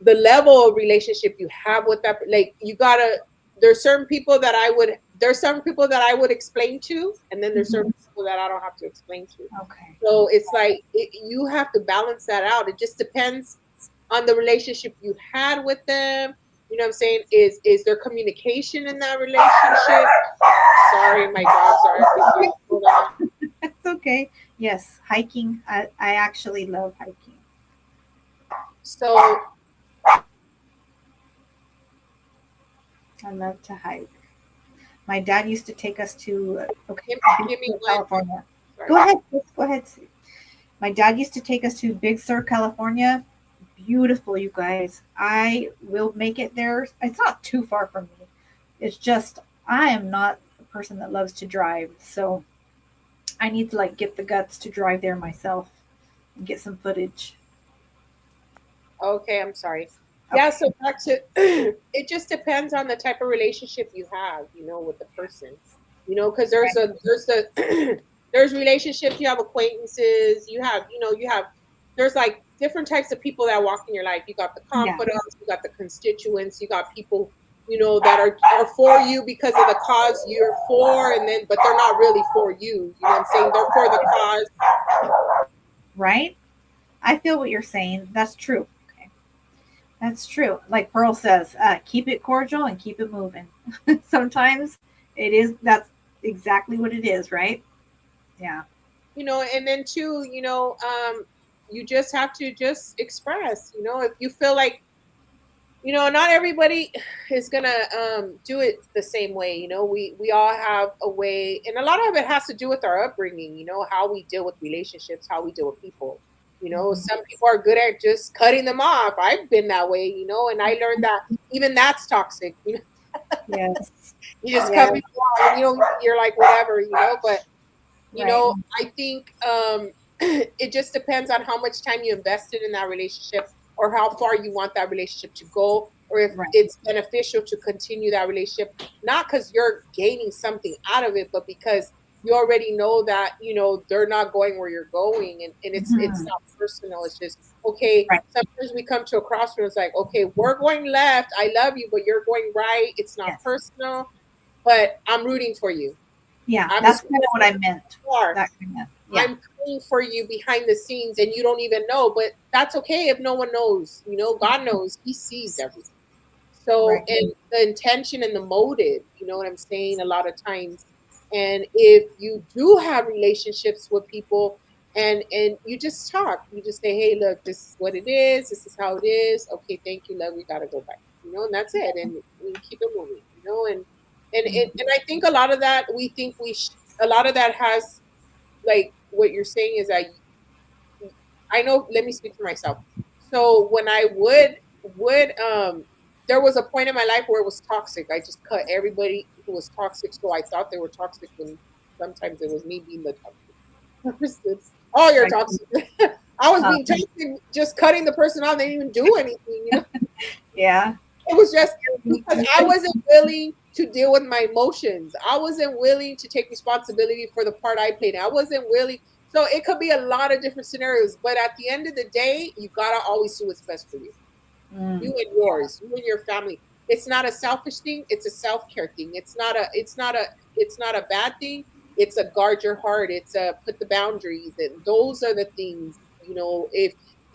the level of relationship you have with that. Like, you gotta, there's some people that I would explain to, and then there's Mhm. certain people that I don't have to explain to. Okay. So it's like you have to balance that out. It just depends on the relationship you had with them. You know what I'm saying? Is there communication in that relationship? Sorry, my dogs are acting up. Hold on. That's okay. Yes, hiking. I actually love hiking. So I love to hike. My dad used to take us to okay, Big give me Sur, one. California. Sorry. Go ahead. Go ahead. My dad used to take us to Big Sur, California. Beautiful, you guys. I will make it there. It's not too far from me. It's just I am not a person that loves to drive, so I need to like get the guts to drive there myself and get some footage. Okay, I'm sorry. Yeah, Okay. so back to it just depends on the type of relationship you have, with the person. Because Right. there's relationships, you have acquaintances, you have there's like different types of people that walk in your life. You got the Yeah. confidants, you got the constituents, you got people, that are for you because of the cause you're for, and then but they're not really for you. You know what I'm saying? They're for the cause. Right? I feel what you're saying. That's true. Okay. That's true. Like Pearl says, keep it cordial and keep it moving. Sometimes it is, that's exactly what it is, right? Yeah. And then too, you just have to just express, if you feel like, not everybody is gonna do it the same way. We all have a way, and a lot of it has to do with our upbringing. How we deal with relationships, how we deal with people. Mhm. Some people are good at just cutting them off. I've been that way, and I learned that even that's toxic. Yes. You just cut Yes. people off, and you're like whatever, but Right. I think it just depends on how much time you invested in that relationship, or how far you want that relationship to go, or if Right. it's beneficial to continue that relationship, not because you're gaining something out of it, but because you already know that, they're not going where you're going, and it's Mhm. not personal. It's just, okay, Right. sometimes we come to a crossroads like, okay, we're going left. I love you, but you're going right. It's not Yes. personal, but I'm rooting for you. Yeah. I'm That's as kind of what I meant. far. That kind of, yeah. I'm praying for you behind the scenes and you don't even know, but that's okay if no one knows. God knows, He sees everything. So, Right. and the intention and the motive, you know what I'm saying, a lot of times. And if you do have relationships with people, and you just talk, you just say, hey, look, this is what it is, this is how it is. Okay, thank you, love, we gotta go back. And that's it. And we keep it moving, and I think a lot of that we think a lot of that has, like what you're saying is that I know, let me speak for myself. So when I would there was a point in my life where it was toxic. I just cut everybody who was toxic, so I thought they were toxic when sometimes it was me being the toxic person. Oh, you're Right. toxic. I was being Um, toxic, just cutting the person off. They didn't even do anything. yeah. It was just because I wasn't willing to deal with my emotions. I wasn't willing to take responsibility for the part I played. I wasn't willing. So it could be a lot of different scenarios. But at the end of the day, you gotta always do what's best for you. You Mm. and yours, you and your family. It's not a selfish thing, it's a self-care thing. It's not a bad thing. It's a guard your heart. It's a put the boundaries. And those are the things,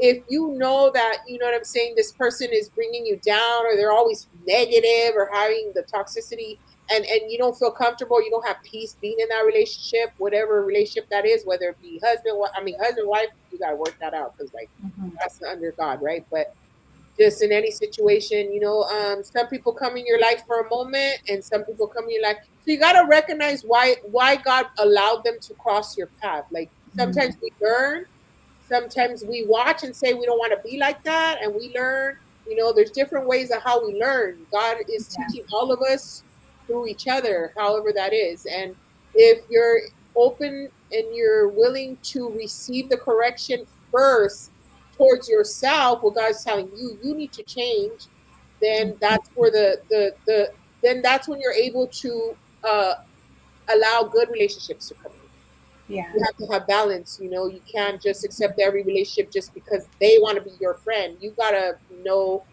if you know that, you know what I'm saying, this person is bringing you down, or they're always negative, or having the toxicity, and you don't feel comfortable, you don't have peace being in that relationship, whatever relationship that is, whether it be husband, wife, you got to work that out, because like Mhm. that's under God, right? But just in any situation, some people come in your life for a moment, and some people come in your life. So you got to recognize why God allowed them to cross your path. Like, Sometimes we learn. Sometimes we watch and say we don't want to be like that, and we learn. There's different ways of how we learn. God is Yeah. teaching all of us through each other, however that is. And if you're open and you're willing to receive the correction first towards yourself, what God's telling you, you need to change, then that's where then that's when you're able to allow good relationships to come in. Yeah. You have to have balance. You can't just accept every relationship just because they want to be your friend. You gotta know.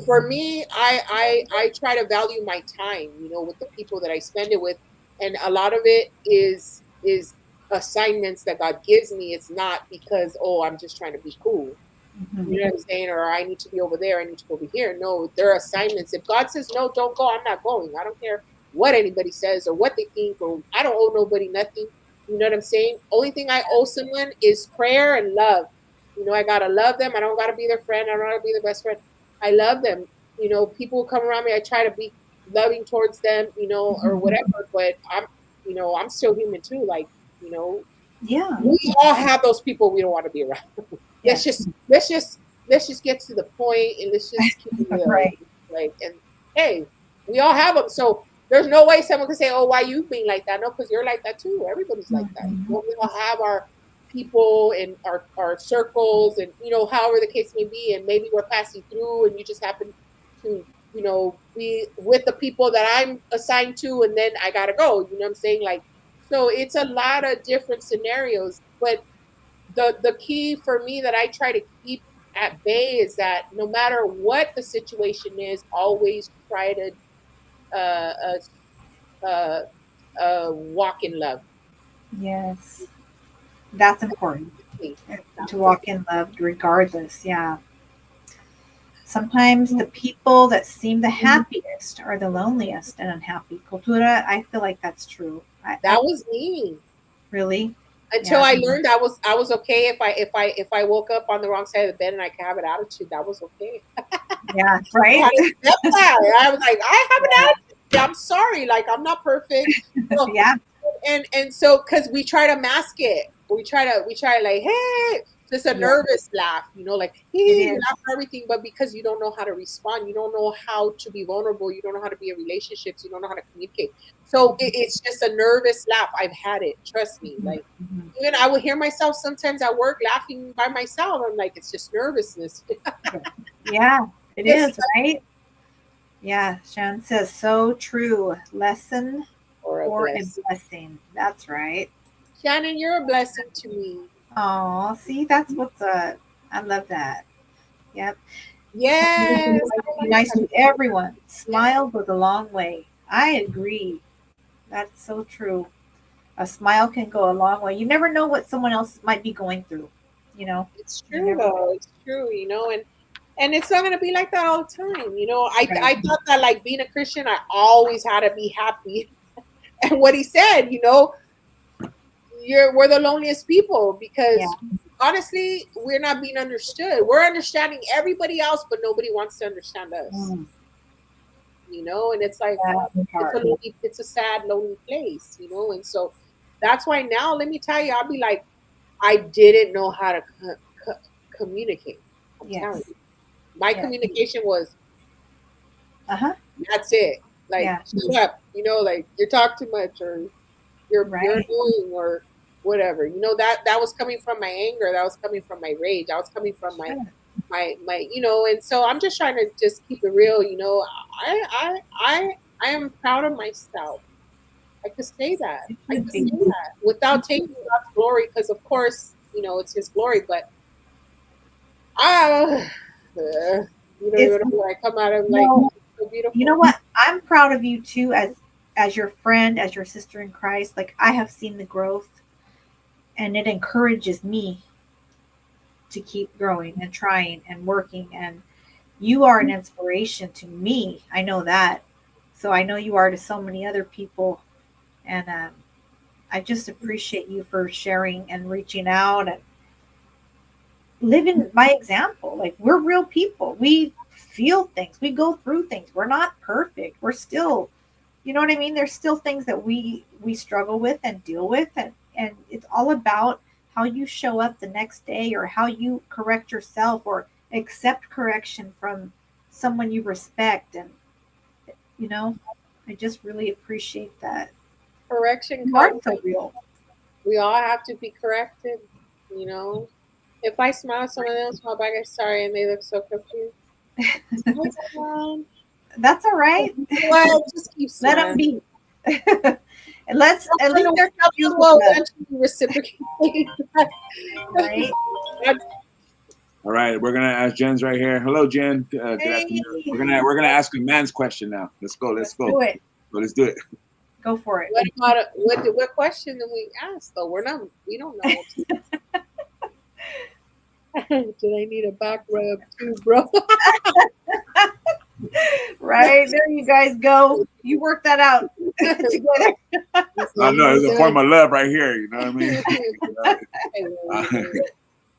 For me, I try to value my time, with the people that I spend it with, and a lot of it is assignments that God gives me. It's not because, oh, I'm just trying to be cool. Mhm. You know what I'm saying? Or I need to be over there, I need to go over here. No, there are assignments. If God says no, don't go, I'm not going. I don't care what anybody says or what they think, or I don't owe nobody nothing. You know what I'm saying? Only thing I owe someone is prayer and love. I gotta love them. I don't gotta be their friend. I don't gotta be their best friend. I love them. People come around me, I try to be loving towards them, or whatever, but I'm still human too. Like, Yeah. we all have those people we don't want to be around. let's Yes. just let's just let's just get to the point, and let's just keep it real. Right. Like, and hey, we all have them. So there's no way someone can say, "Oh, why you being like that?" No, because you're like that too. Everybody's like that. Mhm. We all have our people and our circles, and however the case may be. And maybe we're passing through, and you just happen to be with the people that I'm assigned to, and then I gotta go. You know what I'm saying? Like, so it's a lot of different scenarios, but the key for me that I try to keep at bay is that no matter what the situation is, always try to uh, uh, uh, walk in love. Yes. That's important to That's walk in love regardless. Yeah. Sometimes the people that seem the happiest are the loneliest and unhappy. Cultura, I feel like that's true. I that was me really, until yeah, I learned I was okay if I woke up on the wrong side of the bed and I could have an attitude. That was okay. yeah, I right? had to accept that. I was like, I have an attitude. I'm sorry. Like, I'm not perfect. So, Yeah, and so because we try to like, hey, just a yeah, nervous laugh, like, it hey, you is. laugh for everything, but because you don't know how to respond, you don't know how to be vulnerable, you don't know how to be in relationships, you don't know how to communicate. So it's just a nervous laugh. I've had it, trust me. Mhm, Like, mhm. even I would hear myself sometimes at work laughing by myself. I'm like, it's just nervousness. Yeah, it It's is, right? Yeah, Shan says so true. Lesson or a or a blessing. blessing. That's right. Shannon, you're a blessing to me. Oh, see, that's what's I love that. Yep. Yes. Be nice to everyone. Yeah, Smile goes a long way. I agree. That's so true. A smile can go a long way. You never know what someone else might be going through. You know, it's you true never know. though. It's true, and it's not gonna be like that all the time. Right. I thought that, like, being a Christian, I always had to be happy. And what he said, we're the loneliest people Yeah. because honestly, we're not being understood. We're understanding everybody else, but nobody wants to understand us. Mm, And it's like, that's hard. it's a sad, lonely place. And so that's why now, let me tell you, I'll be like, I didn't know how to communicate. I'm telling Yes. you, my Yeah. communication was, Uh huh. that's it. Like, Yeah. shut up. Like, you talk too much, or you're Right. annoying, or whatever. That was coming from my anger. That was coming from my rage. That was coming from my Sure. my my. And so I'm just trying to just keep it real. I I I I am proud of myself. I could say that. It I should could say be. that without taking God's glory, because of course, it's His glory. But I, It's where I come out of, like, no. so You know beautiful. what? I'm proud of you too, as your friend, as your sister in Christ. Like I have seen the growth, and it encourages me to keep growing and trying and working. And you are an inspiration to me. I know that. So I know you are to so many other people. And I just appreciate you for sharing and reaching out and living by example. Like we're real people. We feel things. We go through things. We're not perfect. We're still, you know what I mean? There's still things that we struggle with and deal with, and it's all about how you show up the next day, or how you correct yourself or accept correction from someone you respect. And you know, I just really appreciate that. Correction You are comes. so real. We all have to be corrected. You know, if I smile, someone else smile back. I'm sorry, and they look so confused. What's going on? That's all right. Well, just keep Let them smiling. be. And let's at least they're confused Well, with us, eventually reciprocate. right? All right, we're gonna ask Jen's right here. Hello, Jen. Good afternoon. Hey, We're gonna ask a man's question now. Let's go. Let's go. do it. Let's do it. Go for it. What about what question did we ask though? We don't know. Did I need a back rub too, bro? Right there, you guys go. You work that out together. I know it's a form of love right here. You know what I mean?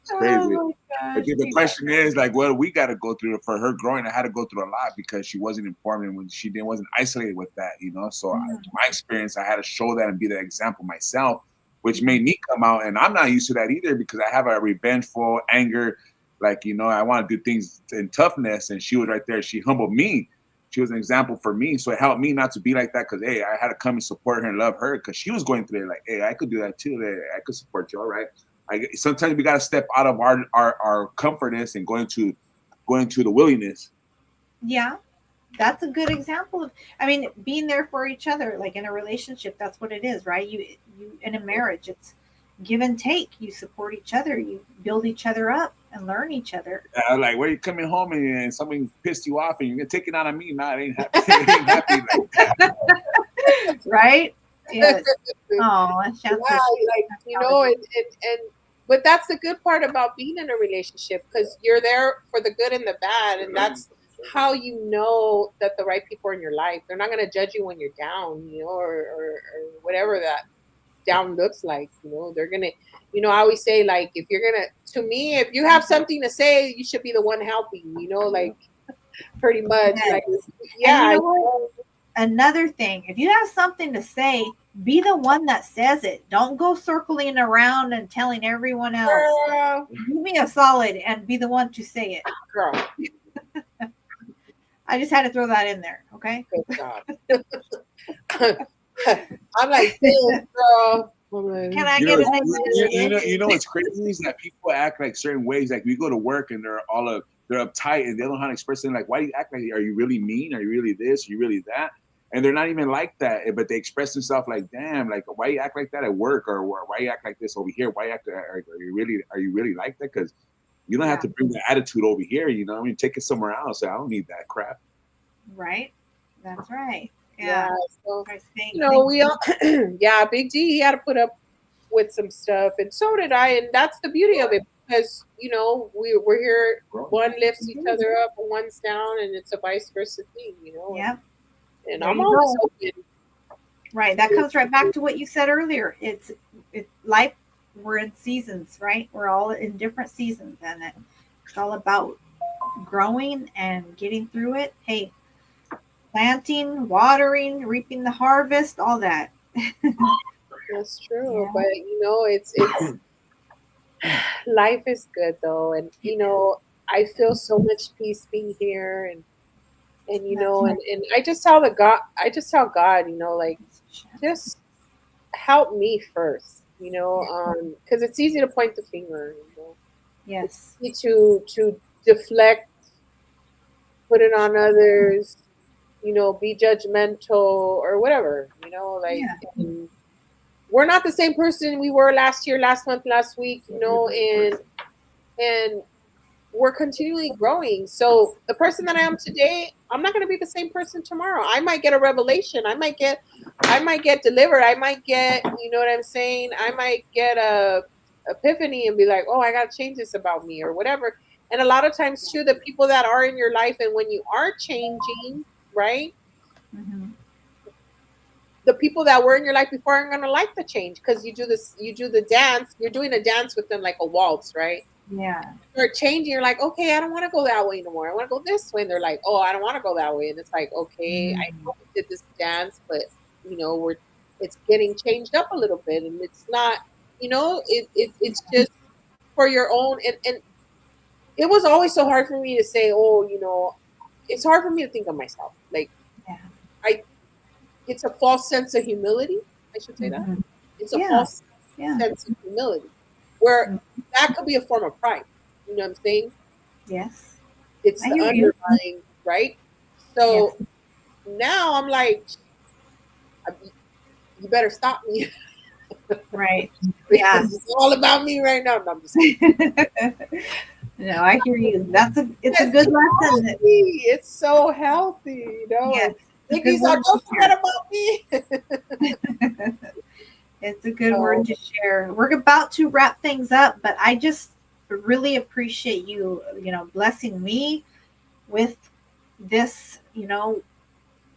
It's crazy. Oh my But gosh. the question is like, what we got to go through for her growing. I had to go through a lot because she wasn't informed and when she wasn't isolated with that, you know. So my experience, I had to show that and be the example myself, which made me come out. And I'm not used to that either because I have a revengeful anger, like you know, I want to do things in toughness. And she was right there. She humbled me. She was an example for me, so it helped me not to be like that. Because hey, I had to come and support her and love her because she was going through it. Like, hey, I could do that too. Hey, I could support you. All right. Sometimes we got to step out of our comfortness and going to the willingness. Yeah, that's a good example of. I mean, being there for each other, like in a relationship, that's what it is, right? You in a marriage, it's give and take. You support each other. You build each other up and learn each other. Like where you coming home and something pissed you off and you're gonna take it out on me. Nah, it ain't happy. It ain't happy like that. Right? Yes. Oh, that sounds Yeah, so sweet. like you know, and but that's the good part about being in a relationship because you're there for the good and the bad, and that's how you know that the right people are in your life. They're not going to judge you when you're down, you know, or whatever that down looks like. You know, they're gonna, you know, I always say like if you're gonna, to me, if you have something to say, you should be the one helping. You know, like pretty much, Yes. like And yeah. you know what? Another thing, if you have something to say, be the one that says it. Don't go circling around and telling everyone else. Girl, Do me a solid and be the one to say it. girl, I just had to throw that in there. Okay. good job. I'm like this, girl. Can I You get know, an example? you know what's crazy is that people act like certain ways. Like we go to work and they're uptight and they don't know how to express it. Like, why do you act like? Are you really mean? Are you really this? Are you really that? And they're not even like that, but they express themselves like, damn, like why you act like that at work, or why you act like this over here? Why you act? Are you really like that? Because you don't have to bring the attitude over here. You know, what I mean, take it somewhere else. I don't need that crap. Right. That's right. Yeah. Yeah. So I think, you know, we all yeah, Big D he had to put up with some stuff, and so did I, and that's the beauty of it because you know we're here. One lifts each other up, and one's down, and it's a vice versa thing, you know. yeah. And There I'm you always go. open. Right. That comes right back to what you said earlier. It's life. We're in seasons, right? We're all in different seasons, and it's all about growing and getting through it. Hey, planting, watering, reaping the harvest, all that. That's true, Yeah. but you know, it's life is good though, and you know, I feel so much peace being here, and you That's know, right. and I just tell God, you know, like just help me first, you know, because it's easy to point the finger, you know, Yes. it's easy to deflect, put it on others, you know, be judgmental or whatever, you know, like Yeah. and we're not the same person we were last year, last month, last week, you know, and we're continually growing. So the person that I am today, I'm not going to be the same person tomorrow. I might get a revelation. I might get delivered. I might get, you know what I'm saying? I might get a epiphany and be like, oh, I got to change this about me or whatever. And a lot of times too, the people that are in your life and when you are changing, right? Mm-hmm. The people that were in your life before aren't going to like the change because you do the dance. You're doing a dance with them like a waltz, right? Yeah. You're changing. You're like, okay, I don't want to go that way anymore. I want to go this way. And they're like, oh, I don't want to go that way. And it's like, okay, I know we did this dance, but you know, it's getting changed up a little bit, and it's not, it's just for your own. And it was always so hard for me to say, oh, it's hard for me to think of myself. Like, Yeah. It's a false sense of humility. I should say that. Mhm. It's a Yeah. false Yeah. sense of humility, where Mhm. that could be a form of pride. You know what I'm saying? Yes. It's I the hear you. underlying, right? So now I'm like, you better stop me. Right. Yeah. It's all about me right now. No, I'm just kidding. No, I hear you. It's a It's good lesson. healthy. It's so healthy. Yes, it's a Nikki's good like, word don't to forget share. about me. It's a good So, word to share. We're about to wrap things up, but I just really appreciate you, blessing me with this,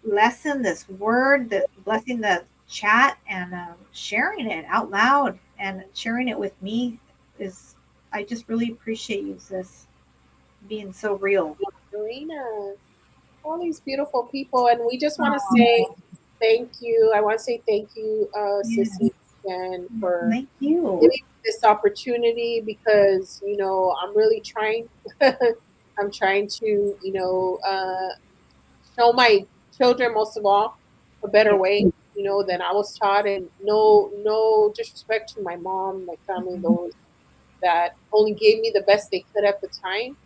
lesson, this word, that blessing the chat and sharing it out loud and sharing it with me is, I just really appreciate you, sis, being so real. Marina, all these beautiful people, and we just want to say thank you. I want to say thank you, Yeah. Sissy, again, for Thank you. giving me this opportunity, because I'm really trying. I'm trying to show my children, most of all, a better Yeah. way, than I was taught. And no disrespect to my mom, my family, those that only gave me the best they could at the time.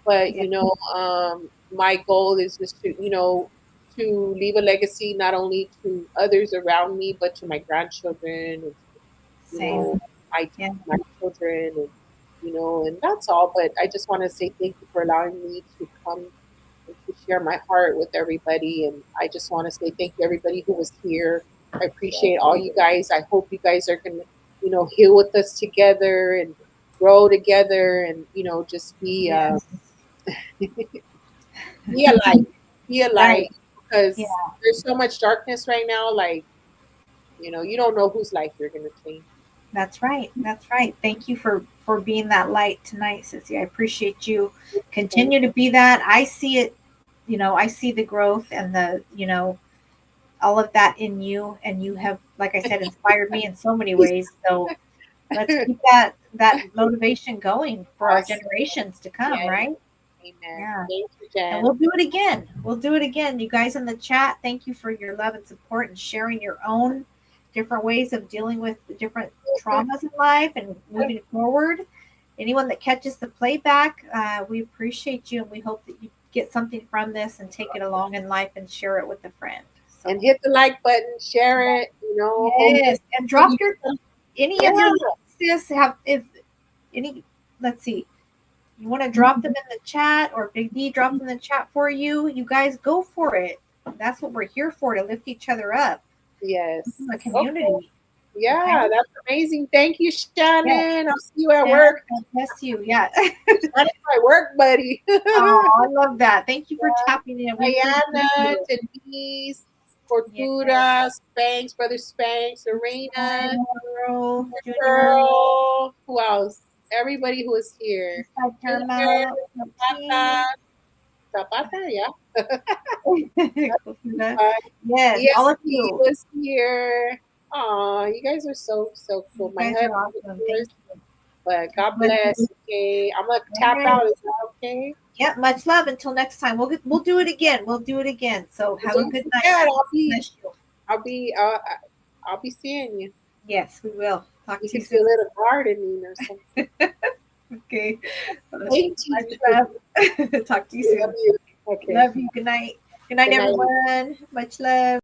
But Yeah. my goal is just to leave a legacy, not only to others around me, but to my grandchildren, and Same. I Yeah. my children, and and that's all. But I just want to say thank you for allowing me to come and to share my heart with everybody. And I just want to say thank you, everybody who was here. I appreciate all you guys. I hope you guys are gonna, heal with us together and grow together, and just Yes. be a light, be a Right. light, because Yeah. there's so much darkness right now. Like, you don't know whose life you're gonna change. That's right. That's right. Thank you for being that light tonight, Sissy. I appreciate you. Continue to be that. I see it, I see the growth and the, all of that in you, and you have, like I said, inspired me in so many ways. So let's keep that motivation going for our Awesome. generations to come, Yes. right? Amen. Yeah. Thank you, And Jen. we'll do it again. We'll do it again. You guys in the chat, thank you for your love and support and sharing your own different ways of dealing with the different traumas in life and moving forward. Anyone that catches the playback, we appreciate you, and we hope that you get something from this and take it along in life and share it with a friend. So, And hit the like button, share it, yes, and drop your any of your Yeah. links, sis, have if any. Let's see. You want to drop them in the chat, or Big D drop them in the chat for you? You guys go for it. That's what we're here for, to lift each other up. Yes. This is a community. Okay. Yeah, Okay? that's amazing. Thank you, Shannon. Yes. I'll see you at Yeah, work. God bless you. Yeah. Shannon's my work buddy. Oh, I love that. Thank you for tapping in. We Diana, appreciate you. Denise, Fortuna, Spanx, Brother Spanx, Arena, Girl, Junior, Girl. Who else? Everybody who is here. Junior, Paramount, Zapata. Zapata, yeah. yes, Yes, all of he you. was here. Aw, you guys are so cool. You My guys husband are awesome. was here, Thank you. but God bless. Okay, I'm gonna tap out. Is that okay? Yep, much love. Until next time, we'll do it again. We'll do it again. So have a good night. Yeah, Bless you. I'll be seeing you. Yes, we will. Talk You to you can do a soon. little gardening or something. Okay. Thank you. Much love. Talk to you soon. Love you. Okay. Love you. Good night. Good night, Good night. everyone. Much love.